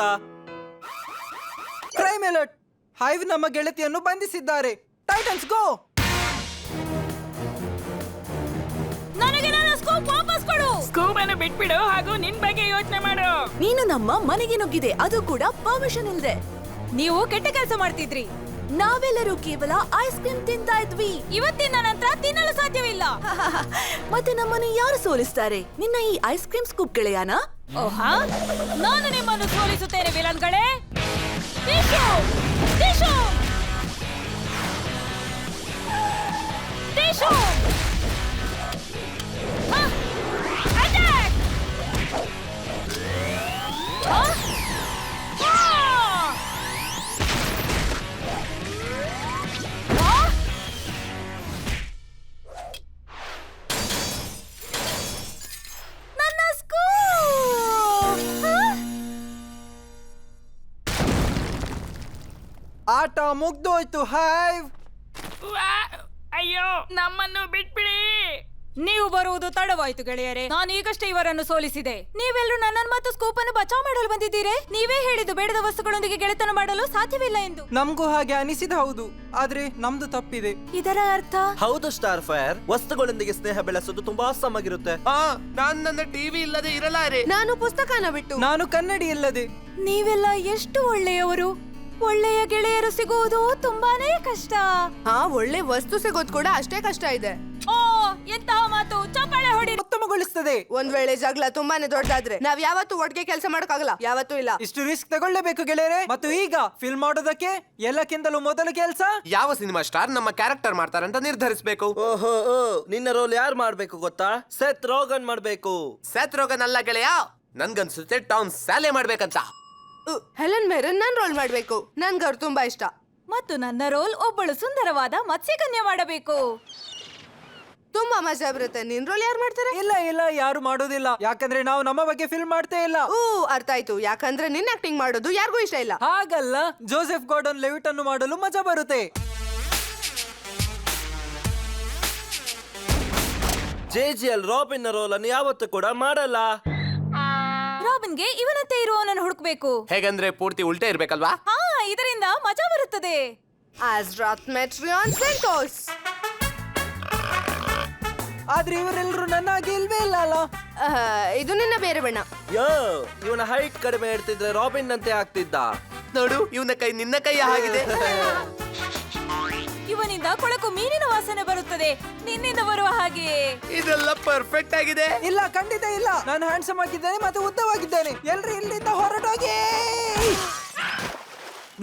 Crime alert! ಹೈವ್ ನಮ್ಮ ಗೆಳತಿಯನ್ನು ಬಂಧಿಸಿದ್ದಾರೆ. ಟೈಟನ್ಸ್ ಗೋ! ನನಗೆ ನನ್ನ ಸ್ಕೂಪ್ ವಾಪಸ್ ಕೊಡು. ಸ್ಕೂಪ್ ಅನ್ನು ಬಿಟ್ಬಿಡು ಹಾಗೂ ನಿನ್ ಬಗ್ಗೆ ಯೋಚನೆ ಮಾಡು. ನೀನು ನಮ್ಮ ಮನೆಗೆ ನುಗ್ಗಿದೆ, ಅದು ಕೂಡ ಪರ್ಮಿಷನ್ ಇಲ್ಲದೆ. ನೀವು ಕೆಟ್ಟ ಕೆಲಸ ಮಾಡ್ತಿದ್ರಿ. ನಾವೆಲ್ಲರೂ ಕೇವಲ ಐಸ್ ಕ್ರೀಮ್ ತಿಂತಾ ಇದ್ವಿ. ಇವತ್ತಿನ ನಂತರ ತಿನ್ನಲು ಸಾಧ್ಯವಿಲ್ಲ. ಮತ್ತೆ ನಮ್ಮನ್ನು ಯಾರು ಸೋಲಿಸ್ತಾರೆ? ನಿನ್ನ ಈ ಐಸ್ ಕ್ರೀಮ್ ಸ್ಕೂಪ್ ಗೆಳೆಯನ? ಓಹಾ, ನಾನು ನಿಮ್ಮನ್ನು ಸೋಲಿಸುತ್ತೇನೆ ವಿಲನ್ಗಳೇ. ಟಿಶು, ಟಿಶು, ಟಿಶು. ಅಟ್ಯಾಕ್! ನನ್ನ ಸ್ಕೂಪ್! ಆಟ ಮುಗ್ದೋಯ್ತು ಹೈವ್. ಅಯ್ಯೋ, ನಮ್ಮನ್ನು ಬಿಟ್ಬಿಡಿ. ನೀವು ಬರುವುದು ತಡವಾಯ್ತು ಗೆಳೆಯರೇ. ನಾನು ಈಗಷ್ಟೇ ಇವರನ್ನು ಸೋಲಿಸಿದೆ. ನೀವೆಲ್ಲರೂ ನನ್ನನ್ನು ಮತ್ತು ಸ್ಕೂಪ್ ಅನ್ನು ಬಚಾವ್ ಮಾಡಲು ಬಂದಿದ್ದೀರಿ. ನೀವೇ ಹೇಳಿದ್ದು ಬೇಡದ ವಸ್ತುಗಳೊಂದಿಗೆ ಗೆಳೆತನ ಮಾಡಲು ಸಾಧ್ಯವಿಲ್ಲ ಎಂದು. ನಮಗೂ ಹಾಗೆ ಅನಿಸಿದ ಹೌದು, ಆದ್ರೆ ನಮ್ದು ತಪ್ಪಿದೆ. ಇದರ ಅರ್ಥ? ಹೌದು ಸ್ಟಾರ್ ಫೈರ್, ವಸ್ತುಗಳೊಂದಿಗೆ ಸ್ನೇಹ ಬೆಳೆಸೋದು ತುಂಬಾ ಅಸಮಾಗಿರುತ್ತೆ. ನಾನ್ ನನ್ನ ಟಿವಿ ಇಲ್ಲದೆ ಇರಲಾರೆ. ನಾನು ಪುಸ್ತಕನ ಬಿಟ್ಟು. ನಾನು ಕನ್ನಡಿ ಇಲ್ಲದೆ. ನೀವೆಲ್ಲ ಎಷ್ಟು ಒಳ್ಳೆಯವರು. ಒಳ್ಳೆಯ ಗೆಳೆಯರು ಸಿಗುವುದು ತುಂಬಾನೇ ಕಷ್ಟ. ಒಳ್ಳೆ ವಸ್ತು ಸಿಗೋದು ಕೂಡ ಅಷ್ಟೇ ಕಷ್ಟ ಇದೆ. ಓ, ಎಂತಹ ಮಾತು! ಚಪ್ಪಾಳೆ ಹೊಡಿ. ಉತ್ತಮಗೊಳಿಸ್ತದೆ. ಒಂದ್ ವೇಳೆ ಜಗಳ ತುಂಬಾನೇ ದೊಡ್ಡದಾದ್ರೆ ನಾವ್ ಯಾವತ್ತೂ ಒಟ್ಟಿಗೆ ಕೆಲಸ ಮಾಡಕ್ಕಾಗಲ್ಲ, ಯಾವತ್ತೂ ಇಲ್ಲ. ಇಷ್ಟು ರಿಸ್ಕ್ ತಗೊಳ್ಳೇಬೇಕು ಗೆಳೆಯರೆ. ಮತ್ತು ಈಗ ಫಿಲ್ಮ್ ಮಾಡೋದಕ್ಕೆ ಎಲ್ಲಕ್ಕಿಂತಲೂ ಮೊದಲ ಕೆಲಸ ಯಾವ ಸಿನಿಮಾ ಸ್ಟಾರ್ ನಮ್ಮ ಕ್ಯಾರೆಕ್ಟರ್ ಮಾಡ್ತಾರಂತ ನಿರ್ಧರಿಸಬೇಕು. ಓಹೋ, ನಿನ್ನ ರೋಲ್ ಯಾರು ಮಾಡ್ಬೇಕು ಗೊತ್ತಾ? ಸೆತ್ ರೋಗನ್ ಮಾಡ್ಬೇಕು. ಸೆತ್ ರೋಗನ್ ಅಲ್ಲ ಗೆಳೆಯ, ನನ್ಗನ್ಸುತ್ತೆ ಟಾಮ್ ಸ್ಯಾಲೆ ಮಾಡ್ಬೇಕಂತ. ಹೆಲೆನ್ ಮೆರನ್ ನಾನ್ ರೋಲ್ ಮಾಡ್ಬೇಕು. ನನ್ಗೆ ಅವ್ರು ತುಂಬಾ ಇಷ್ಟ. ಮತ್ತು ನನ್ನ ರೋಲ್ ಒಬ್ಬಳು ಸುಂದರವಾದ ಮತ್ಸ್ಯಕನ್ಯೆ ಮಾಡಬೇಕು. ತುಂಬಾ ಮಜಾ ಬರುತ್ತೆ. ನಿನ್ ರೋಲ್ ಯಾರು ಮಾಡ್ತಾರೆ? ಇಲ್ಲ ಇಲ್ಲ, ಯಾರು ಮಾಡೋದಿಲ್ಲ. ಯಾಕಂದ್ರೆ ನಾವು ನಮ್ಮ ಬಗ್ಗೆ ಫಿಲ್ಮ್ ಮಾಡ್ತೇ ಇಲ್ಲ. ಅರ್ಥ ಆಯ್ತು. ಯಾಕಂದ್ರೆ ನಿನ್ ಆಕ್ಟಿಂಗ್ ಮಾಡೋದು ಯಾರಿಗೂ ಇಷ್ಟ ಇಲ್ಲ. ಹಾಗಲ್ಲ, ಜೋಸೆಫ್ ಗಾರ್ಡನ್ ಲೆವಿಟ್ ಅನ್ನು ಮಾಡಲು ಮಜಾ ಬರುತ್ತೆ. JGL ರಾಬಿನ್ ರೋಲ್ ಅನ್ನು ಯಾವತ್ತೂ ಕೂಡ ಮಾಡಲ್ಲ. ರಾಬಿನ್ಗೆ ಇವನಂತೆ ಇರುವವನನ್ನು ಹುಡುಕ್ಬೇಕು. ಹೇಗಂದ್ರೆ ಪೂರ್ತಿ ಉಲ್ಟೆ ಇರ್ಬೇಕಲ್ವಾ? ಹಾ, ಇದರಿಂದ ಮಜಾ ಬರುತ್ತದೆ. ಆಸ್ಟ್ರಾತ್ ಮೆಟ್ರಿಯಾನ್ ಸೆಂಟೋಸ್. ಆದ್ರೆ ಇವರೆಲ್ಲರೂ ನನ್ನ ಹಾಗೆ ಇಲ್ವೇ ಇಲ್ಲ ಅಲ್ಲ. ಇದು ನಿನ್ನ ಬೇರೆ ಬಣ್ಣ. ಯೋ, ಇವನ ಹೈಟ್ ಕಡಿಮೆ ಇಡ್ತಿದ್ರೆ ರಾಬಿನ್ ಅಂತೆ ಆಗ್ತಿದ್ದ. ನೋಡು, ಇವನ ಕೈ ನಿನ್ನ ಕೈ ಆಗಿದೆ. ಇವನಿಂದ ಕೊಳಕು ಮೀನಿನ ವಾಸನೆ ಬರುತ್ತದೆ, ನಿನ್ನಿಂದ ಬರುವ ಹಾಗೆ. ಇದೆಲ್ಲ ಪರ್ಫೆಕ್ಟ್ ಆಗಿದೆ. ಇಲ್ಲ, ಖಂಡಿತ ಇಲ್ಲ. ನಾನು ಹ್ಯಾಂಡ್ಸಮ್ ಆಗಿದ್ದೇನೆ ಮತ್ತು ಉದ್ದವಾಗಿದ್ದೇನೆ. ಎಲ್ರು ಇಲ್ಲಿಂದ ಹೊರಟೋಗಿ.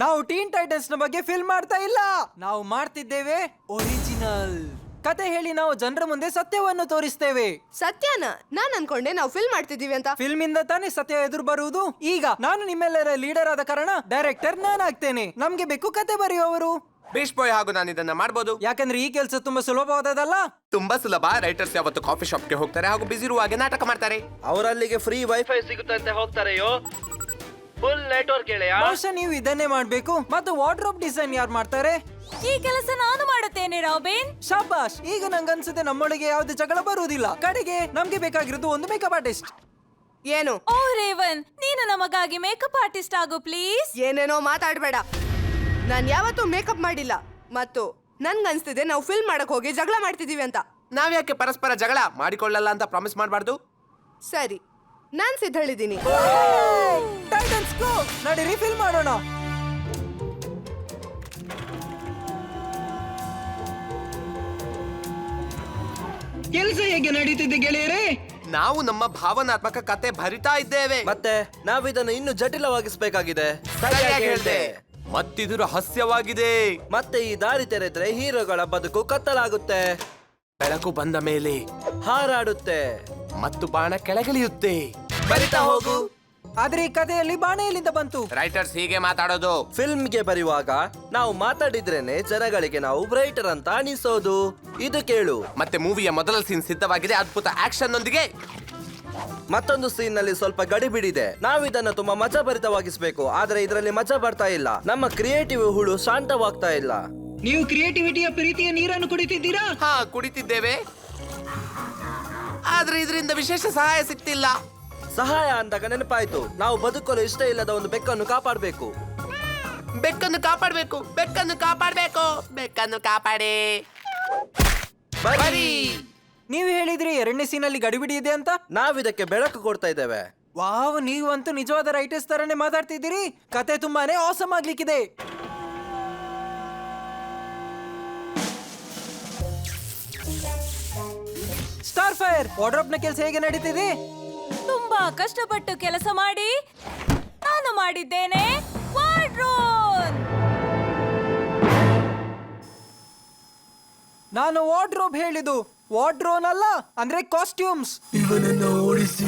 ನಾವು ಟೀನ್ ಟೈಟನ್ಸ್ ನ ಬಗ್ಗೆ ಫಿಲ್ಮ್ ಮಾಡ್ತಾ ಇಲ್ಲ. ನಾವು ಮಾಡ್ತಿದ್ದೇವೆ ಒರಿಜಿನಲ್ ಕತೆ ಹೇಳಿ ನಾವು ಜನರ ಮುಂದೆ ಸತ್ಯವನ್ನು ತೋರಿಸ್ತೇವೆ. ಸತ್ಯನ? ನಾನ್ ಅನ್ಕೊಂಡೆ ನಾವು ಫಿಲ್ಮ್ ಮಾಡ್ತಿದೀವಿ ಅಂತ. ಫಿಲ್ಮ್ ಇಂದ ತಾನೇ ಸತ್ಯ ಎದುರು ಬರುವುದು. ಈಗ ನಾನು ನಿಮ್ಮೆಲ್ಲರ ಲೀಡರ್ ಆದ ಕಾರಣ ಡೈರೆಕ್ಟರ್ ನಾನಾಗ್ತೇನೆ. ನಮ್ಗೆ ಬೇಕು ಕತೆ ಬರೆಯುವವರು. ಬೇಷ್ ಬಾಯ್ ಹಾಗೂ ನಾನು ಇದನ್ನ ಮಾಡಬಹುದು. ಯಾಕಂದ್ರೆ ಈ ಕೆಲಸ ತುಂಬಾ ಸುಲಭವಾದದಲ್ಲ. ತುಂಬಾ ಸುಲಭ. ರೈಟರ್ಸ್ ಯಾವತ್ತು ಕಾಫಿ ಶಾಪ್ಗೆ ಹೋಗ್ತಾರೆ ಹಾಗೂ ಬಿಸಿ ಇರುವಾಗೆ ನಾಟಕ ಮಾಡ್ತಾರೆ. ಅವರಲ್ಲಿಗೆ ಫ್ರೀ ವೈಫೈ ಸಿಗುತ್ತಂತೆ ಹೋಗ್ತಾರೆಯೋ. ಫುಲ್ ನೆಟ್ವರ್ಕ್ ಗೆಳೆಯ. ಬಹುಶಃ ನೀವು ಇದನ್ನೇ ಮಾಡ್ಬೇಕು. ಮತ್ತು ವಾರ್ಡ್ರೋಬ್ ಡಿಸೈನ್ ಯಾರು ಮಾಡ್ತಾರೆ? ಈ ಕೆಲಸ ನಾನು ಮಾಡುತ್ತೇನೆ ರಾಬಿನ್. ಶಾಬಾಷ್. ಈಗ ನಂಗನ್ಸುತ್ತೆ ನಮ್ಮೊಳಗೆ ಯಾವುದೇ ಜಗಳ ಬರುವುದಿಲ್ಲ. ಕಡೆಗೆ ನಮ್ಗೆ ಬೇಕಾಗಿರೋದು ಒಂದು ಮೇಕಪ್ ಆರ್ಟಿಸ್ಟ್. ಏನು? ಓ ರೇವನ್, ನೀನು ನಮಗಾಗಿ ಮೇಕಪ್ ಆರ್ಟಿಸ್ಟ್ ಆಗು ಪ್ಲೀಸ್. ಏನೇನೋ ಮಾತಾಡ್ಬೇಡ. ನಾನ್ ಯಾವತ್ತೂ ಮೇಕಪ್ ಮಾಡಿಲ್ಲ. ಮತ್ತು ನನ್ಗನ್ಸ್ತಿದೆ ನಾವು ಫಿಲ್ಮ್ ಮಾಡಕ್ ಹೋಗಿ ಜಗಳ ಮಾಡ್ತಿದೀವಿ ಅಂತ. ನಾವ್ಯಾಕೆ ಪರಸ್ಪರ ಜಗಳ ಮಾಡಿಕೊಳ್ಳಲ್ಲ ಅಂತ ಪ್ರಾಮಿಸ್ ಮಾಡಬಾರ್ದು? ಸರಿ, ನಾನ್ ಸಿದ್ಧಳಿದ್ದೀನಿ. ಟೈಟನ್ಸ್ ಗೋ, ನಡೀರಿ ಫಿಲ್ಮ್ ಮಾಡೋಣ. ಕೆಲಸ ಹೇಗೆ ನಡೀತಿದೆ ಗೆಳೆಯರೇ? ನಾವು ನಮ್ಮ ಭಾವನಾತ್ಮಕ ಕತೆ ಭರಿತಾ ಇದ್ದೇವೆ. ಮತ್ತೆ ನಾವಿದನ್ನು ಇನ್ನು ಜಟಿಲವಾಗಿಸಬೇಕಾಗಿದೆ. ಸರಿಯಾಗಿ ಹೇಳ್ದೆ. ಮತ್ತಿದು ರಹಸ್ಯವಾಗಿದೆ. ಮತ್ತೆ ಈ ದಾರಿ ತೆರೆದ್ರೆ ಹೀರೋಗಳ ಬದುಕು ಕತ್ತಲಾಗುತ್ತೆ. ಬೆಳಕು ಬಂದ ಮೇಲೆ ಹಾರಾಡುತ್ತೆ ಮತ್ತು ಬಾಣ ಕೆಳಗಿಳಿಯುತ್ತೆ. ಬರಿತಾ ಹೋಗು. ಆದ್ರೆ ಈ ಕಥೆಯಲ್ಲಿ ಬಾಣ ಎಲ್ಲಿಂದ ಬಂತು? ರೈಟರ್ಸ್ ಹೀಗೆ ಮಾತಾಡೋದು. ಫಿಲ್ಮ್ಗೆ ಬರೆಯುವಾಗ ನಾವು ಮಾತಾಡಿದ್ರೇನೆ ಜನಗಳಿಗೆ ನಾವು ರೈಟರ್ ಅಂತ ಅನಿಸೋದು. ಇದು ಕೇಳು. ಮತ್ತೆ ಮೂವಿಯ ಮೊದಲ ಸೀನ್ ಸಿದ್ಧವಾಗಿದೆ, ಅದ್ಭುತ ಆಕ್ಷನ್ ನೊಂದಿಗೆ. ಮತ್ತೊಂದು ಸೀನ್ ನಲ್ಲಿ ಸ್ವಲ್ಪ ಗಡಿಬಿಡಿದೆ. ನಾವು ಇದನ್ನು ತುಂಬಾ ಮಜಾಭರಿತವಾಗಿಸಬೇಕು, ಆದ್ರೆ ಇದರಲ್ಲಿ ಮಜಾ ಬರ್ತಾ ಇಲ್ಲ. ನಮ್ಮ ಕ್ರಿಯೇಟಿವ್ ಹುಳು ಶಾಂತವಾಗ್ತಾ ಇಲ್ಲ. ನೀವು ಕ್ರಿಯೇಟಿವಿಟಿಯ ಪ್ರೀತಿಯ ನೀರನ್ನು ಕುಡಿತಿದ್ದೀರಾ? ಹಾ, ಕುಡಿತಿದ್ದೇವೆ. ಆದ್ರೆ ಇದರಿಂದ ವಿಶೇಷ ಸಹಾಯ ಸಿಗ್ತಿಲ್ಲ. ಸಹಾಯ ಅಂದಾಗ ನೆನಪಾಯ್ತು, ನಾವು ಬದುಕಲು ಇಷ್ಟ ಇಲ್ಲದ ಒಂದು ಬೆಕ್ಕನ್ನು ಕಾಪಾಡಬೇಕು. ಬೆಕ್ಕನ್ನು ಕಾಪಾಡಬೇಕು, ಬೆಕ್ಕನ್ನು ಕಾಪಾಡಬೇಕು, ಬೆಕ್ಕನ್ನು ಕಾಪಾಡಿ. ಬರೀ ನೀವು ಹೇಳಿದ್ರಿ ಎರಡನೇ ಸೀನಲ್ಲಿ ಗಡಿಬಿಡಿ ಇದೆ ಅಂತ. ನಾವಿದಕ್ಕೆ ಬೆಳಕು ಕೊಡ್ತಾ ಇದ್ದೇವೆ. ವಾವ್, ನೀವಂತೂ ನಿಜವಾದ ರೈಟರ್ಸ್ ತರನೇ ಮಾತಾಡ್ತಿದ್ದೀರಿ. ಕತೆ ತುಂಬಾನೇ ಆಸಮ್ ಆಗ್ಲಿಕ್ಕಿದೆ. ಸ್ಟಾರ್ ಫೈರ್, ವಾರ್ಡ್ರೋಬ್ ನ ಕೆಲಸ ಹೇಗೆ ನಡೀತಿದೆ? ತುಂಬಾ ಕಷ್ಟಪಟ್ಟು ಕೆಲಸ ಮಾಡಿ ನಾನು ಮಾಡಿದ್ದೇನೆ ವಾರ್ಡ್ರೋಬ್. ನಾನು ವಾರ್ಡ್ರೋಬ್ ಹೇಳಿದ್ದು ವಾರ್ಡ್ರೋನ್ ಅಲ್ಲ, ಅಂದ್ರೆ ಕಾಸ್ಟ್ಯೂಮ್ಸ್. ಇವನನ್ನು ಓಡಿಸಿ.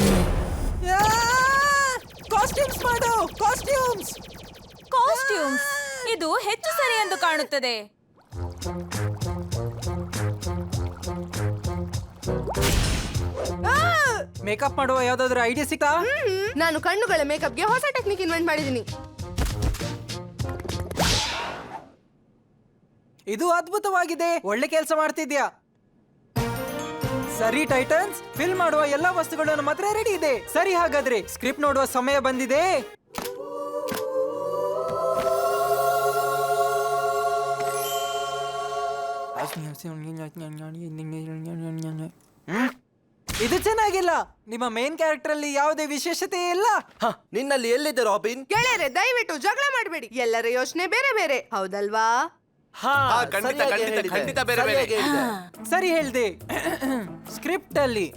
ಕಾಸ್ಟ್ಯೂಮ್ಸ್ ಮಾಡು, ಕಾಸ್ಟ್ಯೂಮ್ಸ್. ಕಾಸ್ಟ್ಯೂಮ್ಸ್ ಇದು ಹೆಚ್ಚು ಸರಿ ಎಂದು ಕಾಣುತ್ತದೆ. ಮೇಕಪ್ ಮಾಡುವ ಯಾವ್ದಾದ್ರು ಐಡಿಯಾ ಸಿಕ್ಕಾ? ನಾನು ಕಣ್ಣುಗಳ ಮೇಕಪ್ಗೆ ಹೊಸ ಟೆಕ್ನಿಕ್ ಇನ್ವೆಂಟ್ ಮಾಡಿದ್ದೀನಿ. ಇದು ಅದ್ಭುತವಾಗಿದೆ. ಒಳ್ಳೆ ಕೆಲಸ ಮಾಡ್ತಿದ್ಯಾ. ಸರಿ ಟೈಟನ್ಸ್, ಫಿಲ್ಮ್ ಮಾಡುವ ಎಲ್ಲಾ ವಸ್ತುಗಳು ನಮ್ಮ ಹತ್ರ ರೆಡಿ ಇದೆ. ಸರಿ, ಹಾಗಾದ್ರೆ ಸ್ಕ್ರಿಪ್ಟ್ ನೋಡುವ ಸಮಯ ಬಂದಿದೆ. ಇದು ಚೆನ್ನಾಗಿಲ್ಲ. ನಿಮ್ಮ ಮೇನ್ ಕ್ಯಾರೆಕ್ಟರ್ ಅಲ್ಲಿ ಯಾವುದೇ ವಿಶೇಷತೆ ಇಲ್ಲ. ನಿನ್ನಲ್ಲಿ ಎಲ್ಲಿದೆ ರಾಬಿನ್? ಗೆಳೆಯರೆ, ದಯವಿಟ್ಟು ಜಗಳ ಮಾಡಬೇಡಿ. ಎಲ್ಲರ ಯೋಚನೆ ಬೇರೆ ಬೇರೆ, ಹೌದಲ್ವಾ? ಖಂಡಿತ ಖಂಡಿತ ಖಂಡಿತ ಬೇರೆ ಬೇರೆ. ಸರಿ ಹೇಳ್ದೆ. ಸ್ಕ್ರಿಪ್ಟ್ ಅಲ್ಲಿ